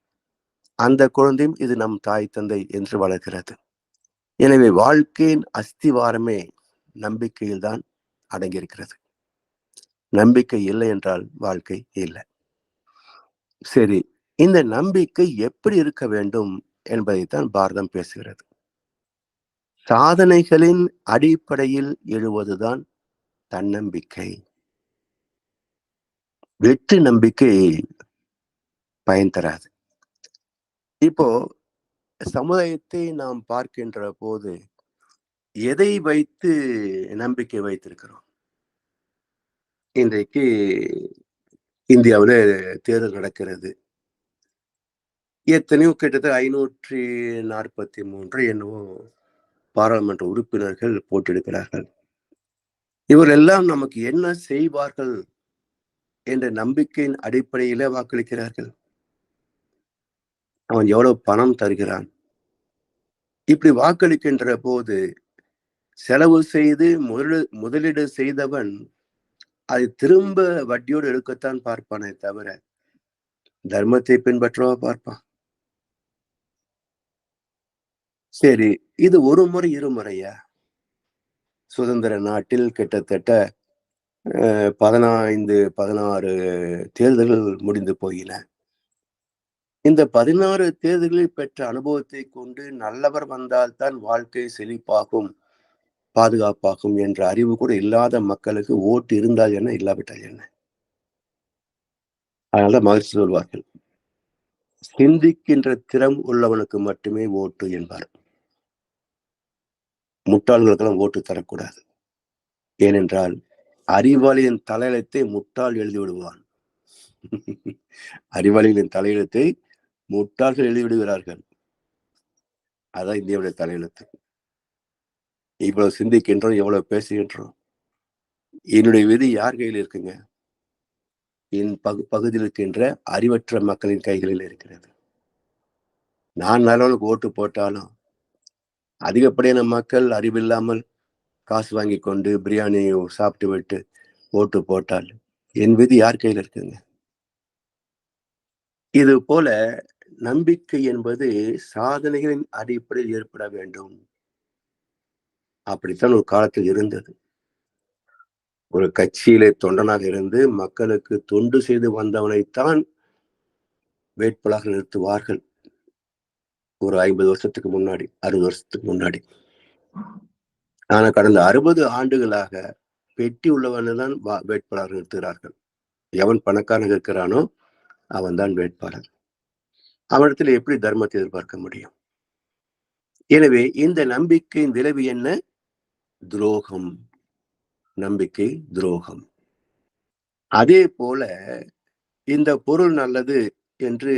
அந்த குழந்தையும் இது நம் தாய் தந்தை என்று வளர்க்கிறது. எனவே வாழ்க்கையின் அஸ்திவாரமே நம்பிக்கையில் தான் அடங்கியிருக்கிறது. நம்பிக்கை இல்லை என்றால் வாழ்க்கை இல்லை. சரி, இந்த நம்பிக்கை எப்படி இருக்க வேண்டும் என்பதைத்தான் பாரதம் பேசுகிறது. சாதனைகளின் அடிப்படையில் எழுவதுதான் தன்னம்பிக்கை. வெற்றி நம்பிக்கை பயன் தராது. இப்போ சமுதாயத்தை நாம் பார்க்கின்ற போது எதை வைத்து நம்பிக்கை வைத்திருக்கிறோம்? இன்றைக்கு இந்தியாவுல தேர்தல் நடக்கிறது. எத்தனையோ கிட்டத்தட்ட 543 என்னவோ பாராளுமன்ற உறுப்பினர்கள் போட்டியிடுகிறார்கள். இவரெல்லாம் நமக்கு என்ன செய்வார்கள் என்ற நம்பிக்கையின் அடிப்படையில வாக்களிக்கிறார்கள். அவன் எவ்வளவு பணம் தருகிறான்? இப்படி வாக்களிக்கின்ற போது செலவு செய்து முதலீடு செய்தவன் அதை திரும்ப வட்டியோடு எடுக்கத்தான் பார்ப்பானே தவிர தர்மத்தை பின்பற்றவா பார்ப்பான். சரி, இது ஒரு முறை இருமுறையா? சுதந்திர நாட்டில் கிட்டத்தட்ட 16 தேர்தல்கள் முடிந்து போயின. இந்த 16 தேர்தல்களில் பெற்ற அனுபவத்தை கொண்டு நல்லவர் வந்தால்தான் வாழ்க்கை செழிப்பாகும், பாதுகாப்பாகும் என்ற அறிவு கூட இல்லாத மக்களுக்கு ஓட்டு இருந்தால் என்ன, இல்லாவிட்டால் என்ன? அதனால மகிழ்ச்சி சொல்வார்கள், சிந்திக்கின்ற திறம் உள்ளவனுக்கு மட்டுமே ஓட்டு என்பார். முட்டாள்களுக்கெல்லாம் ஓட்டு தரக்கூடாது. ஏனென்றால் அறிவாளியின் தலையெழுத்தை முட்டாள் எழுதி விடுவான். அறிவாளிகளின் தலையெழுத்தை முட்டாள்கள் எழுதிவிடுகிறார்கள். அதான் இந்தியாவுடைய தலையெழுத்து. இவ்வளவு சிந்திக்கின்றோம், எவ்வளவு பேசுகின்றோம். என்னுடைய விதி யார் கையில் இருக்குங்க? என் பகுதியில் இருக்கின்ற அறிவற்ற மக்களின் கைகளில் இருக்கிறது. நான் நல்லவனுக்கு ஓட்டு போட்டாலும் அதிகப்படியான மக்கள் அறிவில்லாமல் காசு வாங்கி கொண்டு பிரியாணி சாப்பிட்டு விட்டு ஓட்டு போட்டால் என் விதி யார் கையில் இருக்குங்க? இது போல நம்பிக்கை என்பது சாதனைகளின் அடிப்படையில் ஏற்பட வேண்டும். அப்படித்தான் ஒரு காலத்தில் இருந்தது. ஒரு கட்சியிலே தொண்டனாக இருந்து மக்களுக்கு தொண்டு செய்து வந்தவனைத்தான் வேட்பாளராக நிறுத்துவார்கள். ஒரு 50 வருஷத்துக்கு முன்னாடி, 60 வருஷத்துக்கு முன்னாடி. ஆனா கடந்த 60 ஆண்டுகளாக பெட்டி உள்ளவனை தான் வேட்பாளர் நிறுத்துகிறார்கள். எவன் பணக்காரன் இருக்கிறானோ அவன் தான் வேட்பாளர். அவனிடத்தில் எப்படி தர்மத்தை எதிர்பார்க்க முடியும்? எனவே இந்த நம்பிக்கையின் விளைவு என்ன? துரோகம். நம்பிக்கை துரோகம். அதே போல இந்த பொருள் நல்லது என்று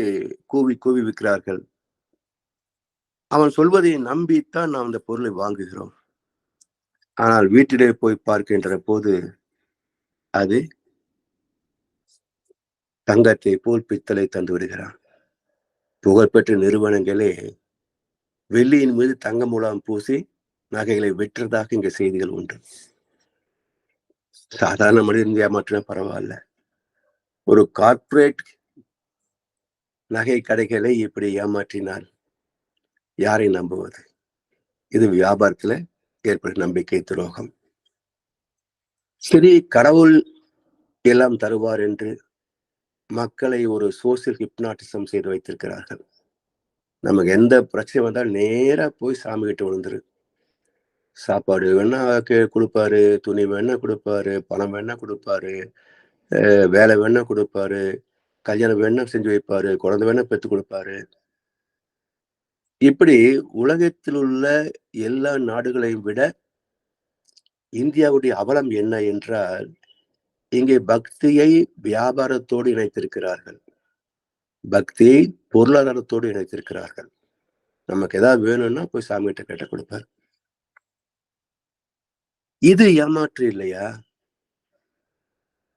கூவி கூவி விற்கிறார்கள். அவன் சொல்வதை நம்பித்தான் நாம் அந்த பொருளை வாங்குகிறோம். ஆனால் வீட்டிலே போய் பார்க்கின்ற போது அது தங்கத்தை போல் பித்தளை தந்து விடுகிறான். புகழ்பெற்ற நிறுவனங்களே வெள்ளியின் மீது தங்க முலாம் பூசி நகைகளை விற்றதாக இங்க செய்திகள் உண்டு. சாதாரண மனிதன் ஏமாற்றினா பரவாயில்ல, ஒரு கார்ப்பரேட் நகை கடைகளை இப்படி ஏமாற்றினால் யாரை நம்புவது? இது வியாபாரத்துல ஏற்படும் நம்பிக்கை துரோகம். சரி, கடவுள் எல்லாம் தருவார் என்று மக்களை ஒரு சோசியல் ஹிப்னாட்டிசம் செய்து வைத்திருக்கிறார்கள். நமக்கு எந்த பிரச்சனை வந்தாலும் நேரா போய் சாமி கிட்ட விழுந்துரு. சாப்பாடு வேணா கொடுப்பாரு, துணி வேணா கொடுப்பாரு, பணம் வேணா கொடுப்பாரு, வேலை வேணா கொடுப்பாரு, கல்யாணம் வேணா செஞ்சு வைப்பாரு, குழந்தை வேணா பெற்று கொடுப்பாரு. இப்படி உலகத்தில் உள்ள எல்லா நாடுகளையும் விட இந்தியாவுடைய அவலம் என்ன என்றால், இங்கே பக்தியை வியாபாரத்தோடு இணைத்திருக்கிறார்கள். பக்தியை பொருளாதாரத்தோடு இணைத்திருக்கிறார்கள். நமக்கு ஏதாவது வேணும்னா போய் சாமிகிட்ட கேட்ட கொடுப்பார். இது ஏமாற்று இல்லையா?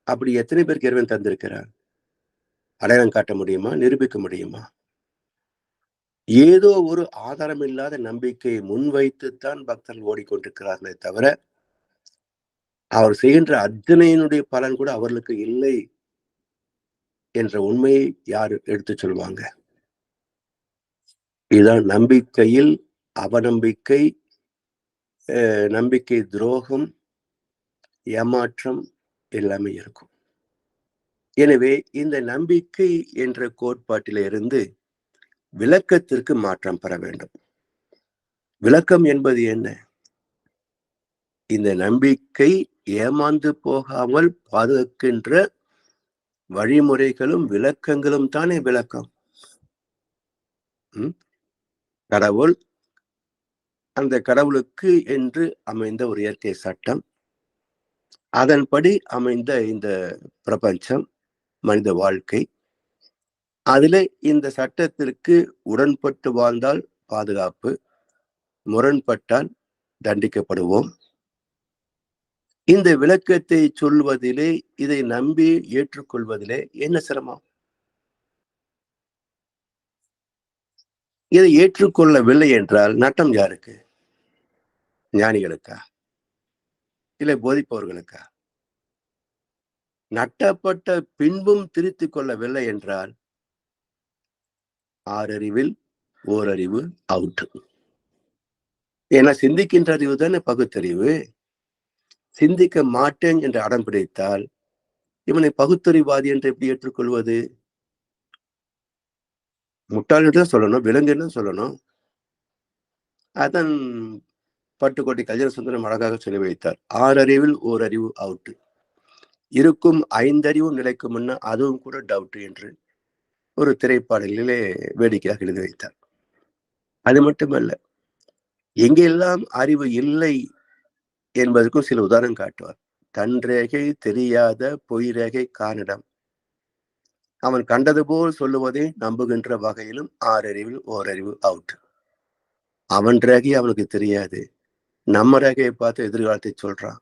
அப்படி எத்தனை பேருக்கு இறைவன் தந்திருக்கிறார்? அடையாளம் காட்ட முடியுமா? நிரூபிக்க முடியுமா? ஏதோ ஒரு ஆதாரமில்லாத நம்பிக்கையை முன்வைத்துத்தான் பக்தர்கள் ஓடிக்கொண்டிருக்கிறார்களே தவிர, அவர் செய்கின்ற அத்தனையினுடைய பலன் கூட அவர்களுக்கு இல்லை என்ற உண்மையை யார் எடுத்துச் சொல்வாங்க? இதுதான் நம்பிக்கையில் அவநம்பிக்கை, நம்பிக்கை துரோகம், ஏமாற்றம் எல்லாமே இருக்கும். எனவே இந்த நம்பிக்கை என்ற கோட்பாட்டிலிருந்து விளக்கத்திற்கு மாற்றம் பெற வேண்டும். விளக்கம் என்பது என்ன? இந்த நம்பிக்கை ஏமாந்து போகாமல் பாதுகாக்கின்ற வழிமுறைகளும் விளக்கங்களும் தானே விளக்கம். கடவுள், அந்த கடவுளுக்கு என்று அமைந்த ஒரு இயற்கை சட்டம், அதன்படி அமைந்த இந்த பிரபஞ்சம், மனித வாழ்க்கை, அதிலே இந்த சட்டத்திற்கு உடன்பட்டு வாழ்ந்தால் பாதுகாப்பு, முரண்பட்டால் தண்டிக்கப்படுவோம். இந்த விளக்கத்தை சொல்வதிலே, இதை நம்பி ஏற்றுக்கொள்வதிலே என்ன சிரமம்? இதை ஏற்றுக்கொள்ளவில்லை என்றால் நட்டம் யாருக்கு? ஞானிகளுக்கா? இல்லை போதிப்பவர்களுக்கா? நட்டப்பட்ட பின்பும் திருத்திக் கொள்ளவில்லை என்றால் 6 அறிவில் ஓரறிவு அவுட். ஏன்னா சிந்திக்கின்ற அறிவு தானே பகுத்தறிவு. சிந்திக்க மாட்டேன் என்று அடம் பிடித்தால் இவனை பகுத்தறிவாதி என்று எப்படி ஏற்றுக்கொள்வது? முட்டாள் என்று சொல்லணும், விலங்கு என்று சொல்லணும். அதன் பட்டுக்கோட்டை கல்யாண சுந்தரம் அழகாக சொல்லி வைத்தார். 6 அறிவில் ஓரறிவு அவுட். இருக்கும் 5 அறிவும் நிலைக்கு முன்ன அதுவும் கூட டவுட் என்று ஒரு திரைப்பாடலிலே வேடிக்கையாக எழுதி வைத்தார். அது மட்டுமல்ல, எங்கெல்லாம் அறிவு இல்லை என்பதற்கும் சில உதாரணம் காட்டுவார். தன் ரேகை தெரியாத பொய் ரேகை காணிடம். அவன் கண்டது போல் சொல்லுவதை நம்புகின்ற வகையிலும் 6 அறிவில் ஓரறிவு அவுட். அவன் ரேகை அவனுக்கு தெரியாது, நம்ம ரேகையை பார்த்து எதிர்காலத்தை சொல்றான்.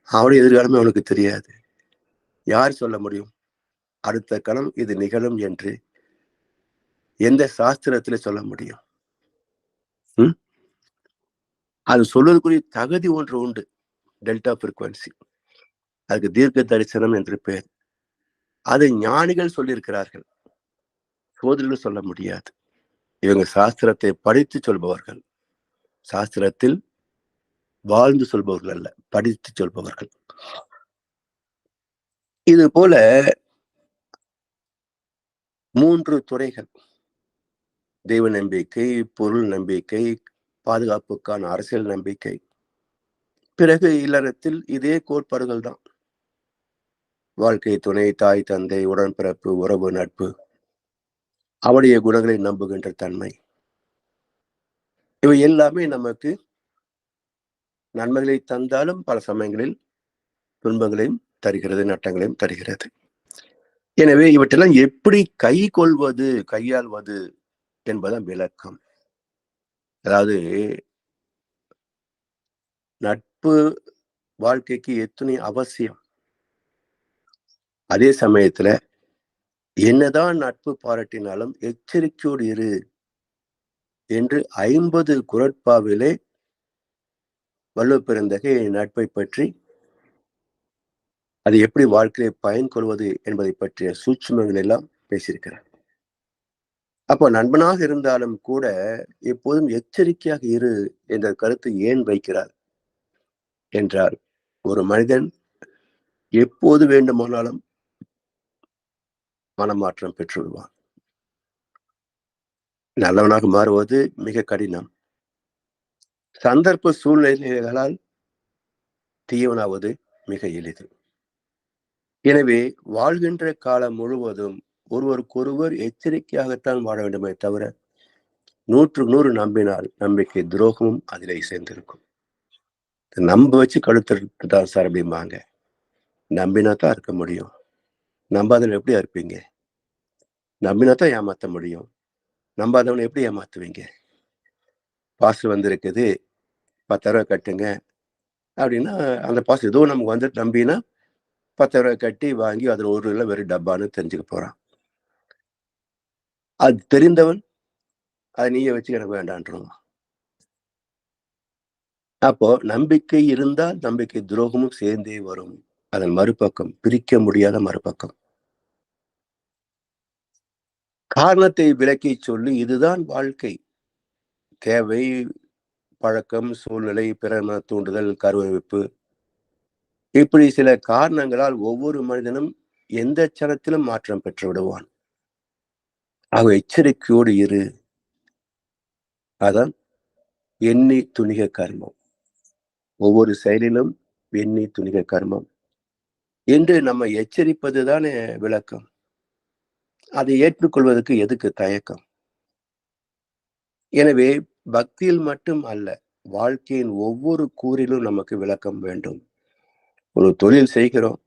அவனுடைய எதிர்காலமே அவனுக்கு தெரியாது. யார் சொல்ல முடியும் அடுத்த கணம் இது நிகழும் என்று? எந்த சாஸ்திரத்துல சொல்ல முடியும்? அது சொல்வதற்குரிய தகுதி ஒன்று உண்டு, டெல்டா ஃப்ரீக்வன்சி. அதுக்கு தீர்க்க தரிசனம் என்று பெயர். அதை ஞானிகள் சொல்லியிருக்கிறார்கள், சோதரிகள் சொல்ல முடியாது. இவங்க சாஸ்திரத்தை படித்து சொல்பவர்கள், சாஸ்திரத்தில் வாழ்ந்து சொல்பவர்கள் அல்ல, படித்து சொல்பவர்கள். இது போல 3 துறைகள்: தெய்வ நம்பிக்கை, பொருள் நம்பிக்கை, பாதுகாப்புக்கான அரசியல் நம்பிக்கை. பிறகு இல்லறத்தில் இதே கோட்பாடுகள் தான். வாழ்க்கை துணை, தாய் தந்தை, உடன்பிறப்பு, உறவு, நட்பு, அவருடைய குணங்களை நம்புகின்ற தன்மை. இவை எல்லாமே நமக்கு நன்மைகளை தந்தாலும் பல சமயங்களில் துன்பங்களையும் தருகிறது, நட்டங்களையும் தருகிறது. எனவே இவற்றெல்லாம் எப்படி கையாள்வது என்பதுதான் விளக்கம். அதாவது நட்பு வாழ்க்கைக்கு எத்தனை அவசியம், அதே சமயத்துல என்னதான் நட்பு பாராட்டினாலும் எச்சரிக்கையோடு இரு என்று 50 குறட்பாவிலே வள்ளுவ பெருந்தகை நட்பை பற்றி, அது எப்படி வாழ்க்கையை பயன் கொள்வது என்பதை பற்றிய சூட்சுமங்கள் எல்லாம் பேசியிருக்கிறார். அப்போ நண்பனாக இருந்தாலும் கூட எப்போதும் எச்சரிக்கையாக இரு என்ற கருத்து ஏன் வைக்கிறார் என்றால், ஒரு மனிதன் எப்போது வேண்டுமானாலும் மனமாற்றம் பெற்று விடுவான். நல்லவனாக மாறுவது மிக கடினம். சந்தர்ப்ப சூழ்நிலைகளால் தீயவனாவது மிக எளிது. எனவே வாழ்கின்ற காலம் முழுவதும் ஒருவருக்கொருவர் எச்சரிக்கையாகத்தான் வாழ வேண்டுமே தவிர 100க்கு 100 நம்பினால் நம்பிக்கை துரோகமும் அதிலே சேர்ந்திருக்கும். நம்ப வச்சு கழுத்துட்டு தான் சார் அப்படிம்பாங்க. நம்பினா தான் இருக்க முடியும். நம்பாதவன் எப்படி இருப்பீங்க? நம்பினா தான் ஏமாத்த முடியும். நம்பாதவனை எப்படி ஏமாத்துவீங்க? பாஸ்டர் வந்திருக்குது, 10,000 கட்டுங்க அப்படின்னா, அந்த பாஸ்டர் ஏதோ நமக்கு வந்துட்டு நம்பினா 10,000 கட்டி வாங்கி அதில் ஒரு இல்லை வெறும் டப்பான்னு தெரிஞ்சுக்க போறான். அது தெரிந்தவன் அதை நீயே வச்சு எனக்கு வேண்டான்றான். அப்போ நம்பிக்கை இருந்தால் நம்பிக்கை துரோகமும் சேர்ந்தே வரும். அதன் மறுபக்கம், பிரிக்க முடியாத மறுபக்கம். காரணத்தை விளக்கி சொல்லி இதுதான் வாழ்க்கை. தேவை, பழக்கம், சூழ்நிலை, பிறம தூண்டுதல், கருவமைப்பு, இப்படி சில காரணங்களால் ஒவ்வொரு மனிதனும் எந்த சனத்திலும் மாற்றம் பெற்று விடுவான். ஆக எச்சரிக்கையோடு இரு. அதான் எண்ணி துணிக கர்மம். ஒவ்வொரு செயலிலும் எண்ணி துணிக கர்மம் என்று நம்ம எச்சரிப்பது தானே விளக்கம். அதை ஏற்றுக்கொள்வதற்கு எதுக்கு தயக்கம்? எனவே பக்தியில் மட்டும் அல்ல, வாழ்க்கையின் ஒவ்வொரு கூறிலும் நமக்கு விளக்கம் வேண்டும். ஒரு தொழில் செய்கிறோம்,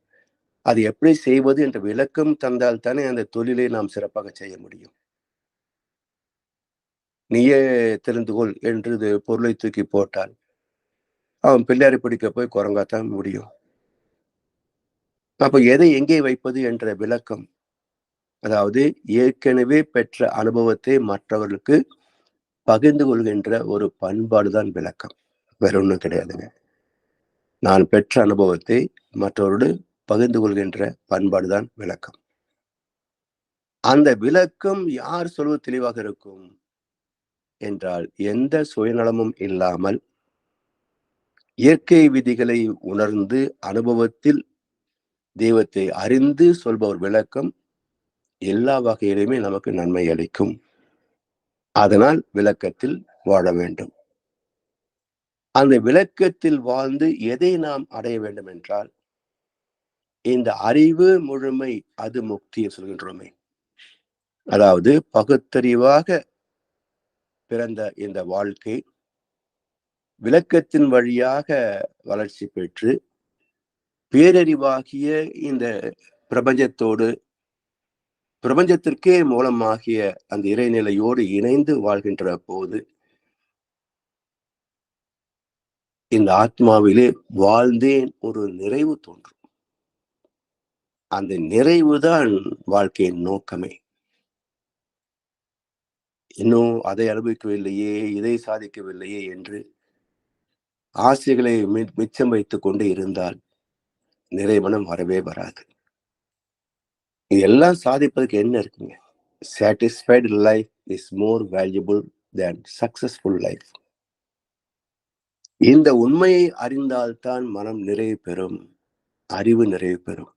அது எப்படி செய்வது என்ற விளக்கம் தந்தால் தானே அந்த தொழிலை நாம் சிறப்பாக செய்ய முடியும். நீயே தெரிந்து கொள் என்று பொருளை தூக்கி போட்டால் அவன் பிள்ளையாரை பிடிக்க போய் குரங்காத்தான் முடியும். அப்ப எதை எங்கே வைப்பது என்ற விளக்கம், அதாவது ஏற்கனவே பெற்ற அனுபவத்தை மற்றவர்களுக்கு பகிர்ந்து கொள்கின்ற ஒரு பண்பாடுதான் விளக்கம். வேற ஒண்ணும் கிடையாதுங்க. நான் பெற்ற அனுபவத்தை மற்றவரோடு பகிர்ந்து கொள்கின்ற பண்பாடுதான் விளக்கம். அந்த விளக்கம் யார் சொல்வது தெளிவாக இருக்கும் என்றால், எந்த சுயநலமும் இல்லாமல் இயற்கை விதிகளை உணர்ந்து அனுபவத்தில் தெய்வத்தை அறிந்து சொல்பவர் விளக்கம் எல்லா வகையிலுமே நமக்கு நன்மை அளிக்கும். அதனால் விளக்கத்தில் வாழ வேண்டும். அந்த விளக்கத்தில் வாழ்ந்து எதை நாம் அடைய வேண்டும் என்றால், இந்த அறிவு முழுமை அது முக்தியை சொல்கின்றோமே, அதாவது பகுத்தறிவாக பிறந்த இந்த வாழ்க்கை விளக்கத்தின் வழியாக வளர்ச்சி பெற்று பேரறிவாகிய இந்த பிரபஞ்சத்தோடு, பிரபஞ்சத்திற்கே மூலமாகிய அந்த இறைநிலையோடு இணைந்து வாழ்கின்ற போது இந்த ஆத்மாவிலே வாழ்ந்தேன் ஒரு நிறைவு தோன்றும். அந்த நிறைவுதான் வாழ்க்கையின் நோக்கமே. இன்னும் அதை அனுபவிக்கவில்லையே, இதை சாதிக்கவில்லையே என்று ஆசைகளை மிச்சம் வைத்துக் கொண்டு இருந்தால் நிறைவனம் வரவே வராது. இதெல்லாம் சாதிப்பதற்கு என்ன இருக்குங்க? Satisfied life is more valuable than successful life. இந்த உண்மையை அறிந்தால்தான் மனம் நிறைவு பெறும், அறிவு நிறைவு பெறும்.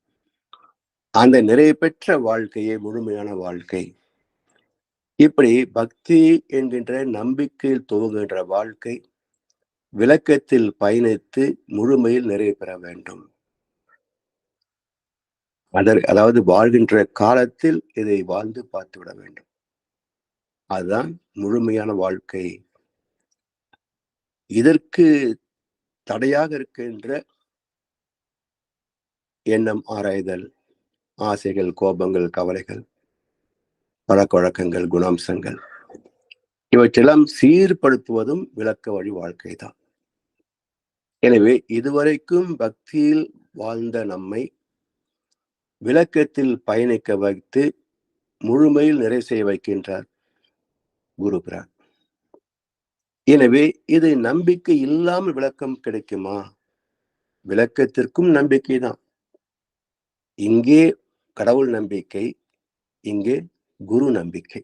அந்த நிறைவு பெற்ற வாழ்க்கையே முழுமையான வாழ்க்கை. இப்படி பக்தி என்கின்ற நம்பிக்கையில் துவங்குகின்ற வாழ்க்கை விளக்கத்தில் பயணித்து முழுமையில் நிறைவு பெற வேண்டும். அதாவது வாழ்கின்ற காலத்தில் இதை வாழ்ந்து பார்த்து விட வேண்டும். அதுதான் முழுமையான வாழ்க்கை. இதற்கு தடையாக இருக்கின்ற எண்ணம் ஆராய்தல், ஆசைகள், கோபங்கள், கவலைகள், பழக்க வழக்கங்கள், குணாம்சங்கள், இவற்றெல்லாம் சீர்படுத்துவதும் விளக்க வழி வாழ்க்கை தான். எனவே இதுவரைக்கும் பக்தியில் வாழ்ந்த நம்மை விளக்கத்தில் பயணிக்க வைத்து முழுமையில் நிறைவு செய்ய வைக்கின்றார் குரு பிரான். எனவே இது நம்பிக்கை இல்லாமல் விளக்கம் கிடைக்குமா? விளக்கத்திற்கும் நம்பிக்கை தான். இங்கே கடவுள் நம்பிக்கை, இங்கே குரு நம்பிக்கை.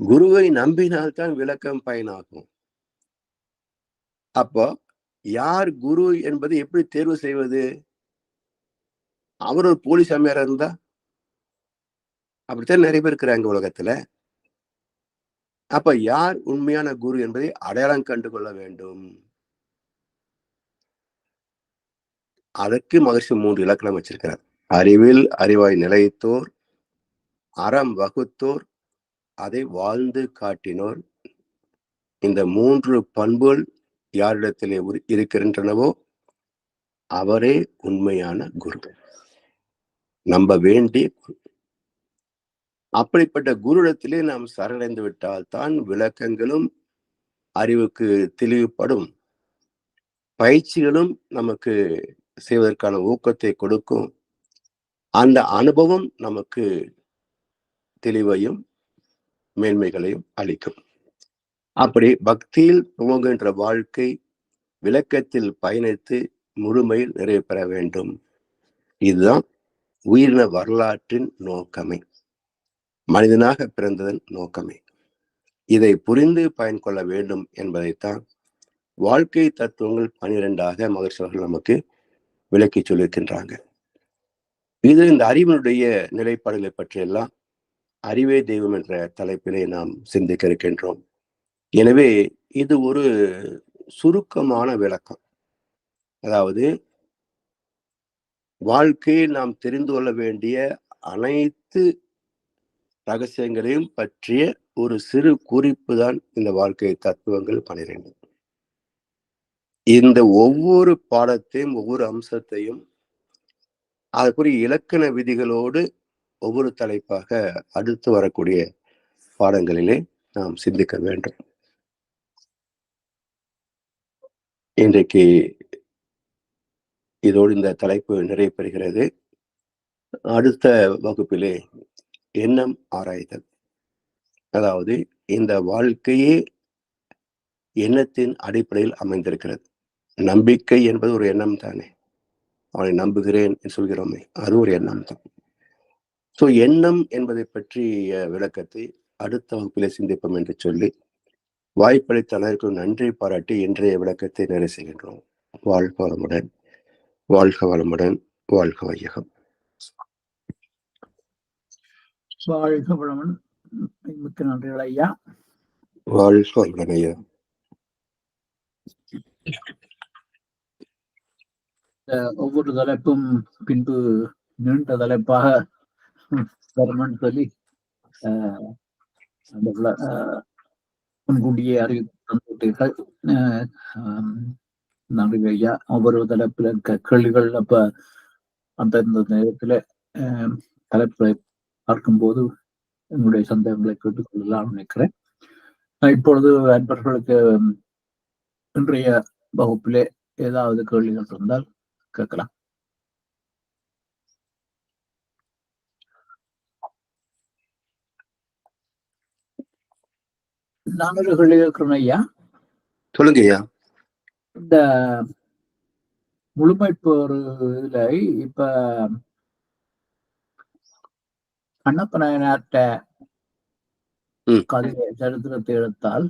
குருவை நம்பினால்தான் விளக்கம் பயனாகும். அப்போ யார் குரு என்பதை எப்படி தேர்வு செய்வது? அவர் ஒரு போலி சாமியாரா இருந்தா? அப்படித்தான் நிறைய பேர் இருக்கிறாங்க உலகத்துல. அப்ப யார் உண்மையான குரு என்பதை அடையாளம் கண்டு கொள்ள வேண்டும். அதற்கு மகர்ஷி 3 இலக்கணம் வச்சிருக்கிறார். அறிவில் அறிவாய் நிலைத்தோர், அறம் வகுத்தோர், அதை வாழ்ந்து காட்டினோர். இந்த 3 பண்புகள் யாரிடத்திலே இருக்கின்றனவோ அவரே உண்மையான குரு, நம்ப வேண்டிய குரு. அப்படிப்பட்ட குருடத்திலே நாம் சரணடைந்து விட்டால் தான் விளக்கங்களும் அறிவுக்கு தெளிவுபடும், பயிற்சிகளும் நமக்கு செய்வதற்கான ஊக்கத்தை கொடுக்கும். அந்த அனுபவம் நமக்கு தெளிவையும் மேன்மைகளையும் அளிக்கும். அப்படி பக்தியில் துவங்குகின்ற வாழ்க்கை விளக்கத்தில் பயணித்து முழுமையில் நிறைவு பெற வேண்டும். இதுதான் உயிரின வரலாற்றின் நோக்கமே, மனிதனாக பிறந்ததன் நோக்கமே. இதை புரிந்து பயன் கொள்ள வேண்டும் என்பதைத்தான் வாழ்க்கை தத்துவங்கள் 12 மகர்ஷி அவர்கள் நமக்கு விளக்கி சொல்லியிருக்கின்றாங்க. இது இந்த அறிவினுடைய நிலைப்பாடுகளை பற்றியெல்லாம் அறிவே தெய்வம் என்ற தலைப்பிலே நாம் சிந்திக்க இருக்கின்றோம். எனவே இது ஒரு சுருக்கமான விளக்கம். அதாவது வாழ்க்கையில் நாம் தெரிந்து கொள்ள வேண்டிய அனைத்து ரகசியங்களையும் பற்றிய ஒரு சிறு குறிப்பு தான் இந்த வாழ்க்கை தத்துவங்கள் 12. இந்த ஒவ்வொரு பாடத்தையும் ஒவ்வொரு அம்சத்தையும் அதற்குரிய இலக்கண விதிகளோடு ஒவ்வொரு தலைப்பாக அடுத்து வரக்கூடிய பாடங்களிலே நாம் சிந்திக்க வேண்டும். இன்றைக்கு இதோடு இந்த தலைப்பு நிறைவு பெறுகிறது. அடுத்த வகுப்பிலே எண்ணம் ஆராய்தல், அதாவது இந்த வாழ்க்கையே எண்ணத்தின் அடிப்படையில் அமைந்திருக்கிறது. நம்பிக்கை என்பது ஒரு எண்ணம் தானே. அவனை நம்புகிறேன் என்று சொல்கிறோமே, அது ஒரு எண்ணம் தான். ஸோ எண்ணம் என்பதை பற்றிய விளக்கத்தை அடுத்த வகுப்பிலே சிந்திப்போம் என்று சொல்லி வாய்ப்பளித்த அனைவருக்கும் நன்றி பாராட்டி இன்றைய விளக்கத்தை நிறைவு செய்கின்றோம். வாழ்க வளமுடன், வாழ்க வளமுடன், வாழ்க வையகம். வாழ்க வளமுடன். மிக்க நன்றிகள் ஐயா. வாழ்க வளமுடன் ஐயா. ஒவ்வொரு தலைப்பும் பின்பு நீண்ட தலைப்பாக வருமானு சொல்லி முன்கூட்டியே அறிவித்தீர்கள். நன்றி ஐயா. ஒவ்வொரு தலைப்புல கேள்விகள் அப்ப அந்தந்த நேரத்துல தலைப்புகளை பார்க்கும்போது என்னுடைய சந்தேகங்களை கேட்டுக்கொள்ளலாம் நினைக்கிறேன். இப்பொழுது அன்பர்களுக்கு இன்றைய வகுப்பிலே ஏதாவது கேள்விகள் இருந்தால் கேட்கலாம். நான் ஒரு கேள்வி கேட்கிறேன் ஐயா. சொல்லுங்க ஐயா. இந்த முழுமைப்போர் இதுல இப்ப கண்ணப்ப நாயனார்ட்ட கதையை சரித்திரத்தை எடுத்தால்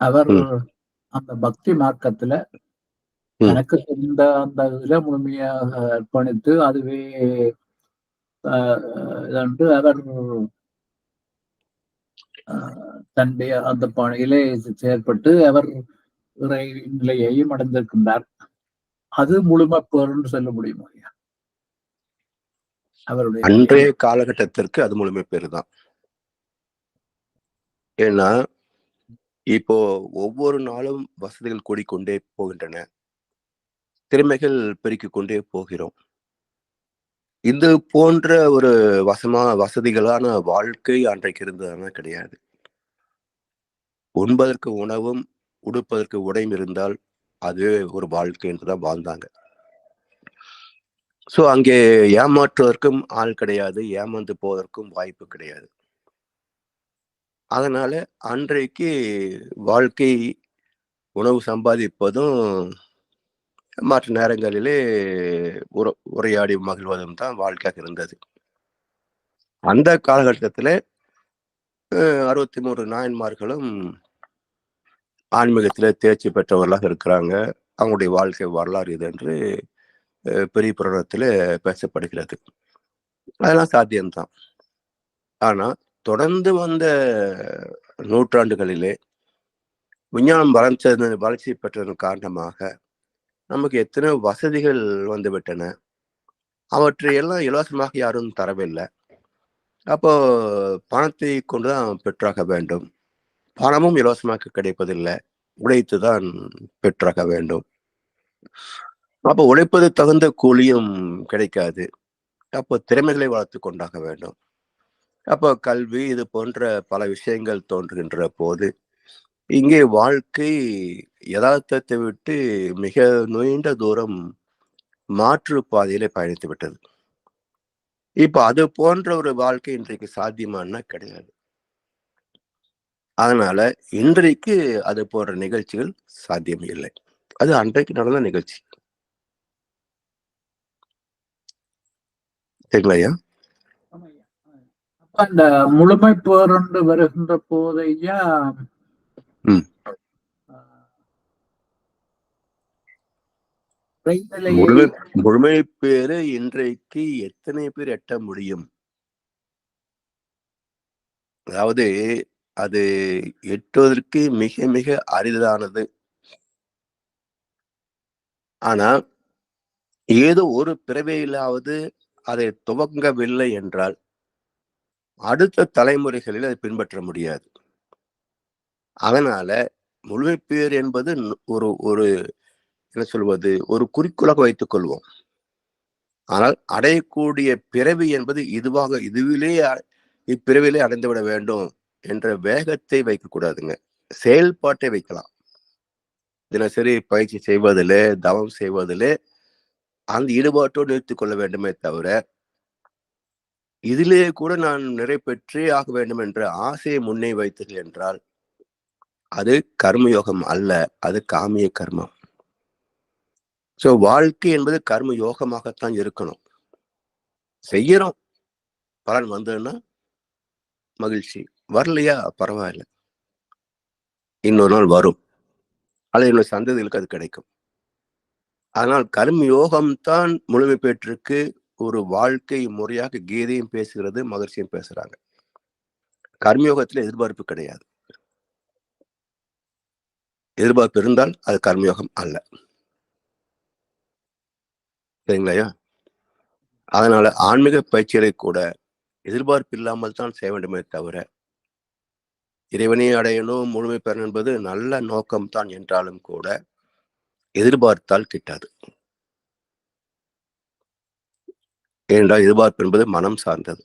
அவர் அந்த பக்தி மார்க்கத்துல எனக்கு தெரிந்த அந்த இதுல முழுமையாக அர்ப்பணித்து அதுவே அவர் தன்னுடைய அந்த பணியிலே செயற்பட்டு அவர் இறை நிலையையும் அடைந்திருக்கின்றார். அது முழுமைப்போர்னு சொல்ல முடியுமா ஐயா? அவருடைய அன்றைய காலகட்டத்திற்கு அது முழுமை பேரு தான். ஏன்னா இப்போ ஒவ்வொரு நாளும் வசதிகள் கூடிக்கொண்டே போகின்றன, திறமைகள் பெருக்கிக் கொண்டே போகிறோம். இது போன்ற ஒரு வசதிகளான வாழ்க்கை அன்றைக்கு இருந்ததுனா கிடையாது. உண்பதற்கு உணவும் உடுப்பதற்கு உடையும் இருந்தால் அது ஒரு வாழ்க்கை என்றுதான் வாழ்ந்தாங்க. ஸோ அங்கே ஏமாற்றுவதற்கும் ஆள் கிடையாது, ஏமாந்து போவதற்கும் வாய்ப்பு கிடையாது. அதனால அன்றைக்கு வாழ்க்கை உணவு சம்பாதிப்பதும் மற்ற நேரங்களிலே உரையாடி மகிழ்வதும் தான் வாழ்க்கையாக இருந்தது. அந்த காலகட்டத்தில் 63 நாயன்மார்களும் ஆன்மீகத்தில் தேர்ச்சி பெற்றவர்களாக இருக்கிறாங்க. அவங்களுடைய வாழ்க்கை வரலாறு இது என்று பெரிய புராணத்தில் பேசப்படுகிறது. அதெல்லாம் சாத்தியம்தான். ஆனா தொடர்ந்து வந்த நூற்றாண்டுகளிலே விஞ்ஞானம் வளர்ச்சி பெற்றதன் காரணமாக நமக்கு எத்தனை வசதிகள் வந்து விட்டன. அவற்றையெல்லாம் இலவசமாக யாரும் தரவில்லை. அப்போ பணத்தை கொண்டுதான் பெற்றாக வேண்டும். பணமும் இலவசமாக கிடைப்பதில்லை, உழைத்துதான் பெற்றாக வேண்டும். அப்போ உழைப்பது தகுந்த கூலியும் கிடைக்காது. அப்போ திறமைகளை வளர்த்து கொண்டாக வேண்டும். அப்போ கல்வி இது போன்ற பல விஷயங்கள் தோன்றுகின்ற போது இங்கே வாழ்க்கை யதார்த்தத்தை விட்டு மிக நீண்ட தூரம் மாற்று பாதையிலே பயணித்து விட்டது. இப்ப அது போன்ற ஒரு வாழ்க்கை இன்றைக்கு சாத்தியமானா கிடையாது. அதனால இன்றைக்கு அது போன்ற நிகழ்ச்சிகள் சாத்தியம் இல்லை. அது அன்றைக்கு நடந்த நிகழ்ச்சி. சரிங்களா ஐயா? அப்ப அந்த முழுமை பேர் வருகின்ற போதையா முழுமை பேரு இன்றைக்கு எத்தனை பேர் எட்ட முடியும்? அதாவது அது எட்டுவதற்கு மிக மிக அரிதானது. ஆனா ஏதோ ஒரு பிறவியிலாவது அதை துவங்கவில்லை என்றால் அடுத்த தலைமுறைகளில் அதை பின்பற்ற முடியாது. அதனால முழுமை பேர் என்பது ஒரு ஒரு என்ன சொல்வது, ஒரு குறிக்கோளாக வைத்துக் கொள்வோம். ஆனால் அடையக்கூடிய பிறவி என்பது இப்பிறவிலே அடைந்துவிட வேண்டும் என்ற வேகத்தை வைக்கக்கூடாதுங்க. செயல்பாட்டை வைக்கலாம். தினசரி பயிற்சி செய்வதிலே, தவம் செய்வதிலே அந்த ஈடுபாட்டோடு நிறுத்திக் கொள்ள வேண்டுமே தவிர, இதிலே கூட நான் நிறைவேற்றே ஆக வேண்டும் என்ற ஆசையை முன்னே வைத்தது என்றால் அது கர்மயோகம் அல்ல, அது காமிய கர்மம். சோ வாழ்க்கை என்பது கர்ம யோகமாகத்தான் இருக்கணும். செய்யறோம், பலன் வந்ததுன்னா மகிழ்ச்சி, வரலையா பரவாயில்ல, இன்னொரு நாள் வரும், அல்லது என்னோட சந்ததிகளுக்கு அது கிடைக்கும். ஆனால் கர்ம யோகம்தான் முழுமை பெற்றிருக்கு. ஒரு வாழ்க்கை முறையாக கீதையும் பேசுகிறது, மகர்ஷியும் பேசுறாங்க. கர்மயோகத்துல எதிர்பார்ப்பு கிடையாது. எதிர்பார்ப்பு இருந்தால் அது கர்மயோகம் அல்ல. சரிங்களா? அதனால ஆன்மீக பயிற்சிகளை கூட எதிர்பார்ப்பு இல்லாமல் தான் செய்ய வேண்டுமே தவிர, இறைவனை அடையணும், முழுமை பெறணும் என்பது நல்ல நோக்கம்தான் என்றாலும் கூட எதிர்பார்த்தால் கிட்டாது. ஏனென்றால் எதிர்பார்ப்பு என்பது மனம் சார்ந்தது,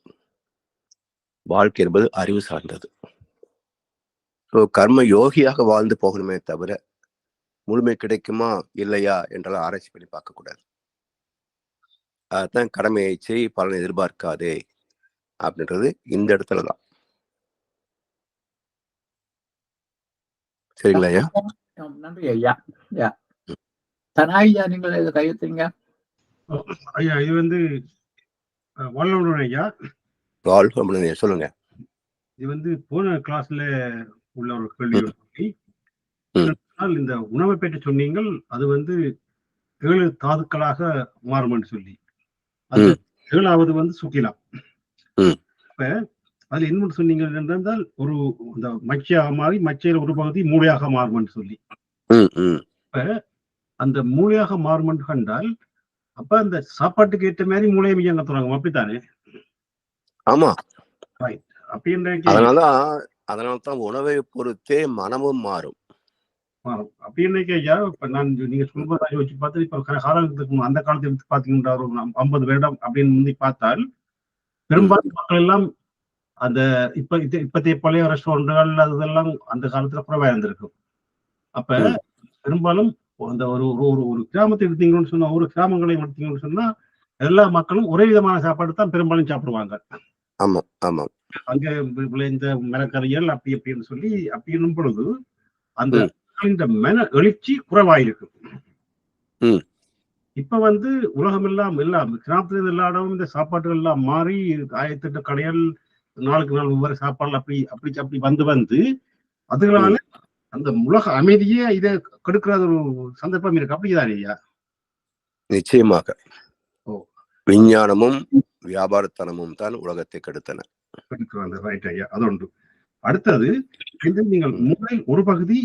வாழ்க்கை என்பது அறிவு சார்ந்தது. கர்ம யோகியாக வாழ்ந்து போகணுமே தவிர முழுமை கிடைக்குமா இல்லையா என்றாலும் ஆராய்ச்சி பண்ணி பார்க்க கூடாது. அதுதான் கடமையை செய், பலனை எதிர்பார்க்காதே அப்படின்றது இந்த இடத்துலதான். சரிங்களா ஐயா? நன்றி ஐயா. தனாய்யா, நீங்கள் இதை கையெழுத்தீங்க ஐயா? இது வந்து வாழ்வுடன் ஐயா. வாழ்வு சொல்லுங்க. இது வந்து போன கிளாஸ்ல உள்ள ஒரு கேள்வி. இந்த உணவை பற்றி சொன்னீங்கள், அது வந்து 7 தாதுக்களாக மாறும்னு சொல்லி, அது 7வது வந்து சுக்கிலம். அப்ப அதுல என்ன சொன்னீங்க என்றால், ஒரு இந்த மச்சையாக மாறி மச்சையில ஒரு பகுதி மூளையாக மாறும்னு சொல்லி. அப்ப அந்த மூளையாக மாறும் கண்டால், அப்ப அந்த சாப்பாட்டுக்கு ஏற்ற மாதிரி மூளையை மியங்க தொடங்கும், அப்படித்தானே? ஆமா. அதனால்தான் உணவை பொறுத்தே மனமும் மாறும். அப்படின்னு ஐயா, இப்ப நான் நீங்க சொல்றதா யோசிச்சு பார்த்து, இப்ப காலத்துக்கு அந்த காலத்தை எடுத்து பாத்தீங்கன்னா ஒரு 50 வருடம் அப்படின்னு முந்தி பார்த்தால், பெரும்பாலும் மக்கள் எல்லாம் அந்த இப்பத்தைய பழைய ரெஸ்டாரண்ட்கள் அதெல்லாம் அந்த காலத்துல குறைவா இருந்திருக்கும். அப்ப பெரும்பாலும் அந்த ஒரு கிராமத்தை எடுத்தீங்கன்னு சொன்னா, ஒரு கிராமங்களை எடுத்தீங்கன்னு சொன்னா எல்லா மக்களும் ஒரே விதமான சாப்பாடு தான் பெரும்பாலும் சாப்பிடுவாங்க. ஆமா ஆமா. அங்க விளைந்த மரக்கறிகள் அப்படி அப்படின்னு சொல்லி அப்படின்னும் பொழுது அந்த மன எழுச்சி குறைவாயிருக்கு. இப்ப வந்து உலகம் எல்லாம் கிராமத்துல எல்லா இடமும் இந்த சாப்பாடுகள் எல்லாம் மாறி, ஆயத்திட்ட கடைகள், நாளுக்கு நாள் ஒவ்வொரு சாப்பாடு அப்படி அப்படி அப்படி வந்து அதனால அந்த உலக அமைதியே இதை கெடுக்கிற ஒரு சந்தர்ப்பம் இருக்கு. அப்படிதான் ஐயா? நிச்சயமாக. விஞ்ஞானமும் வியாபாரத்தனமும் தான் உலகத்தை கெடுத்தன. ரைட் ஐயா, அது ஒன்று. அடுத்தது நீங்கள் மூளை ஒரு பகுதி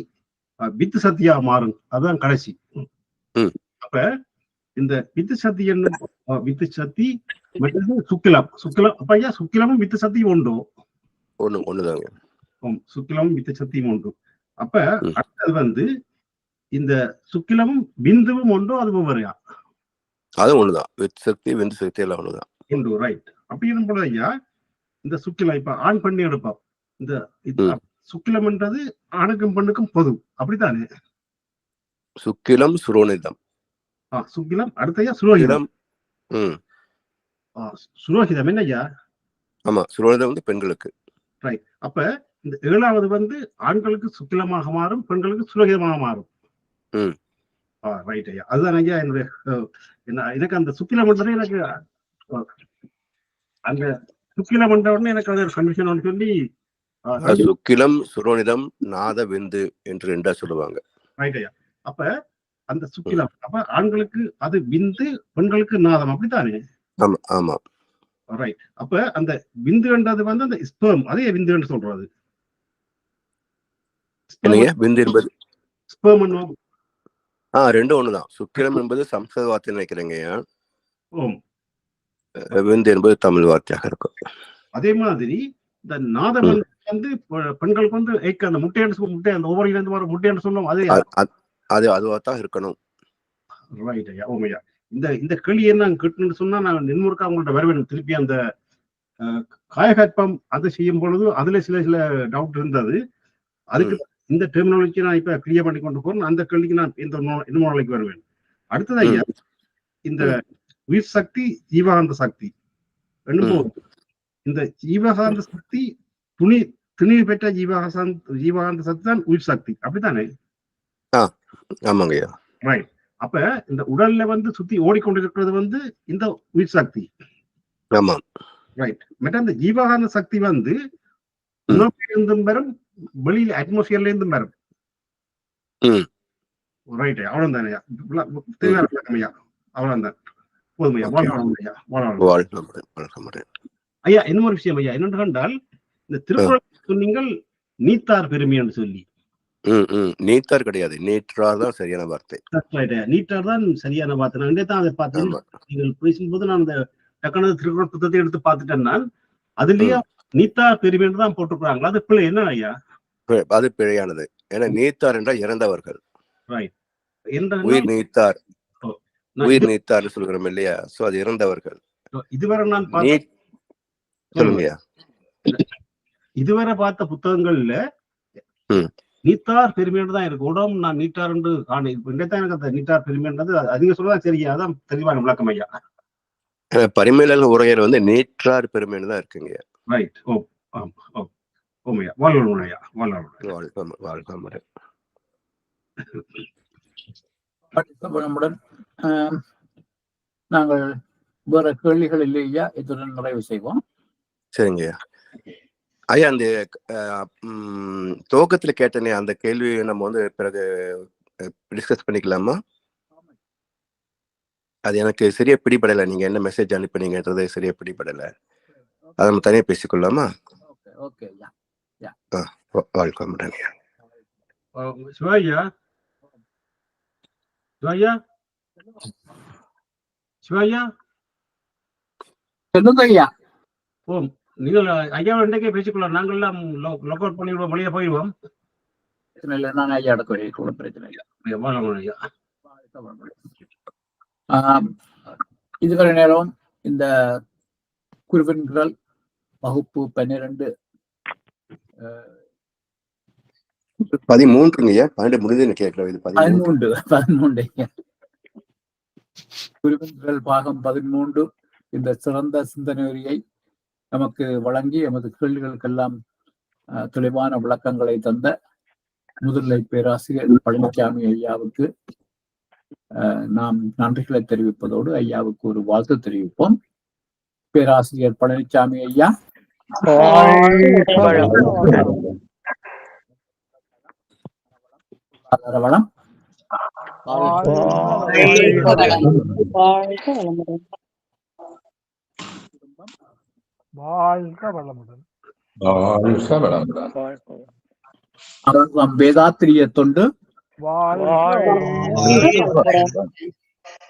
வித்து சக்தியா மாறும், அதுதான் கடைசி. அப்ப இந்த வித்து சக்தி என்னும் வித்து சக்தி மற்றது சுக்கிலம். அப்ப ஐயா சுக்கிலமும் வித்து சக்தியும் உண்டு? ஒண்ணுதாங்க. சுக்கிலமும் வித்து சக்தியும் உண்டு. அப்ப அடுத்தது வந்து இந்த சுக்கிலமும் பிந்துவும் உண்டோ, அதுவும் வரையா? அது ஒண்ணுதான். வித்து சக்தி விந்து சக்தி எல்லாம் ஒண்ணுதான் உண்டு. ரைட். அப்படி இருக்கும் போது ஐயா, இந்த சுக்கிலம் இப்ப ஆண் பண்ணி எடுப்போம். இந்த சுக்கிலம்ன்றது ஆணுக்கும் பெண்ணுக்கும் பொது, அப்படித்தானே? சுக்கிலம் சுரோனிதம். சுக்கிலம் அடுத்தையா சுரோனிதம். சுரோகிதம் என்னய்யா? ஆமா, சுரோகிதம் வந்து பெண்களுக்கு. ரைட். அப்ப இந்த 7வது வந்து ஆண்களுக்கு சுக்கிலமாக மாறும், பெண்களுக்கு சுரோகிதமாக மாறும். ரைட் ஐயா. அதுதான் ஐயா என்னுடைய எனக்கு அந்த சுக்கிலம் எனக்கு அந்த சுக்கிலம் உடனே எனக்கு அது கன்ஃபியூஷன் சொல்லி சுக்கிலம், சுரோனிதம், நாத விந்து என்று 2ஆ சொல்லுவாங்க. ரைட் ஐயா. அப்ப அந்த சுக்கிலம் அப்ப ஆண்களுக்கு அது விந்து, பெண்களுக்கு நாதம், அப்படித்தானே? ஆமா ஆமா. ரைட். அப்ப அந்த விந்துன்றது வந்து அந்த ஸ்பெர்ம், அதே விந்துன்னு சொல்றது. விந்து என்பது ஸ்பெர்ம் ரெண்டும் ஒண்ணுதான். சுக்கிலம் என்பது சம்ஸ்கிருத வார்த்தை நினைக்கிறேங்கய்யா. விந்து என்பது தமிழ் வார்த்தையாக இருக்கும். அதே மாதிரி இந்த நாதம் வந்து பெண்களுக்கு வந்து அந்த முட்டை அந்த ஓவரியில இருந்து வர முட்டைன்னு சொல்லுவோம், அது அதுவாத்தான் இருக்கணும். ரைட் ஐயா. ஓமையா. இந்த கேள்வி என்ன கேட்டுன்னு சொன்னா நான் நென்முறுக்கா அவங்கள்ட்ட வருவேன் திருப்பி. அந்த காயகற்பம் அது செய்யும் பொழுது அதுல சில டவுட் இருந்தது. அதுக்கு இந்த டெர்மினாலஜி நான் இப்ப கிளியர் பண்ணி கொண்டு போறேன். அந்த கேள்விக்கு நான் இந்த நாளைக்கு வருவேன். அடுத்தது ஐயா, இந்த உயிர் சக்தி, ஜீவகாந்த சக்தி ரெண்டும். இந்த ஜீவகாந்த சக்தி துணிவு பெற்ற ஜீவகாந்த சக்தி தான் உயிர் சக்தி, அப்படித்தானே? ஆமாங்கய்யா. ரைட். அப்ப இந்த உடல்ல வந்து சுத்தி ஓடிக்கொண்டிருக்கிறது வந்து இந்த உயிர் சக்தி. ஆமா. ரைட். மற்ற இந்த ஜீவகாந்த சக்தி வந்து உணவிலிருந்தும் வரும், வெளியில அட்மாஸ்பியர்ல இருந்தும் வரும். ரைட். அவ்வளவுதானே தெளிவாக அவ்வளவுதான். போதுமையா? ஐயா, என்ன ஒரு விஷயம் ஐயா, என்னென்று கண்டால் இந்த திருக்குறள் சொன்னீங்கள் நீங்கள் பெருமை என்று சொல்லி. நீத்தார் கிடையாது, நீட்டார் தான் சரியான வார்த்தை. நீட்டார் தான் சரியான வார்த்தை. நான் தான் அதை பார்த்தேன். நீங்கள் பேசும்போது நான் அந்த டக்கான திருக்குறள் புத்தகத்தை எடுத்து பார்த்துட்டேன். நான் அதுலயே நீத்தார் பெருமை என்று தான் போட்டிருக்கிறாங்களா? அது பிள்ளை என்ன ஐயா? அது பிழையானது. ஏன்னா நீத்தார் என்றால் இறந்தவர்கள். ரைட். உயிர் நீத்தார், உயிர் நீத்தார் சொல்கிறோம் இல்லையா? சோ அது இறந்தவர்கள். இதுவரை நான் சொல்லுங்கய்யா. இதுவரை பார்த்த புத்தகங்கள்ல நீட்டார் பெருமையோடு தான் இருக்கு. உடம்பு நான் நீட்டார் என்று தான் எனக்கு அந்த நீட்டார் பெருமைன்றது அதிக சொல்லதான் சரியா? அதான் தெளிவான விளக்கம் ஐயா. பரிமையில உரையர் வந்து நீட்டார் பெருமைன்னு தான் இருக்குங்க. ரைட். ஓமையா. வாழ்க்கையா. வாழ்க்கை. நாங்கள் வேற கேள்விகள் இல்லையா? இதுடன் நிறைவு செய்வோம். சரிங்கய்யா. ஐயா, அந்த துவக்கத்துல கேட்டனே அந்த கேள்வி நம்ம வந்து பிறகு டிஸ்கஸ் பண்ணிக்கலாமா? அது எனக்கு சரியா பிடிபடலை. நீங்க என்ன மெசேஜ் அனுப்பினீங்கன்றது சரியா பிடிபடலை. அதை நம்ம தனியா பேசிக்கொள்ளாமா? வாழ்க்கை. சிவாயா, சிவாயா, சிவாயா, சொல்லுங்க ஐயா. நீங்கள் ஐயா இன்றைக்கே பேசிக்கொள்ளலாம். நாங்கள் எல்லாம் லாக் அவுட் பண்ணிடுவோம், வெளியே போயிடுவோம். இல்லை, நான் ஐயா அடக்க பிரச்சனை இல்லை. இதுவரை நேரம் இந்த குருவின்கள் வகுப்பு 12 13 முடிஞ்சு கேட்கலாம். இது 13 குருவின்கள் பாகம் 13 இந்த சிறந்த சிந்தனையை நமக்கு வழங்கி எமது கேள்விகளுக்கெல்லாம் தெளிவான விளக்கங்களை தந்த முதுநிலை பேராசிரியர் பழனிசாமி ஐயாவுக்கு நாம் நன்றிகளை தெரிவிப்பதோடு ஐயாவுக்கு ஒரு வாழ்த்து தெரிவிப்போம். பேராசிரியர் பழனிசாமி ஐயா, வளம். வேதாத்திரிய தொண்டு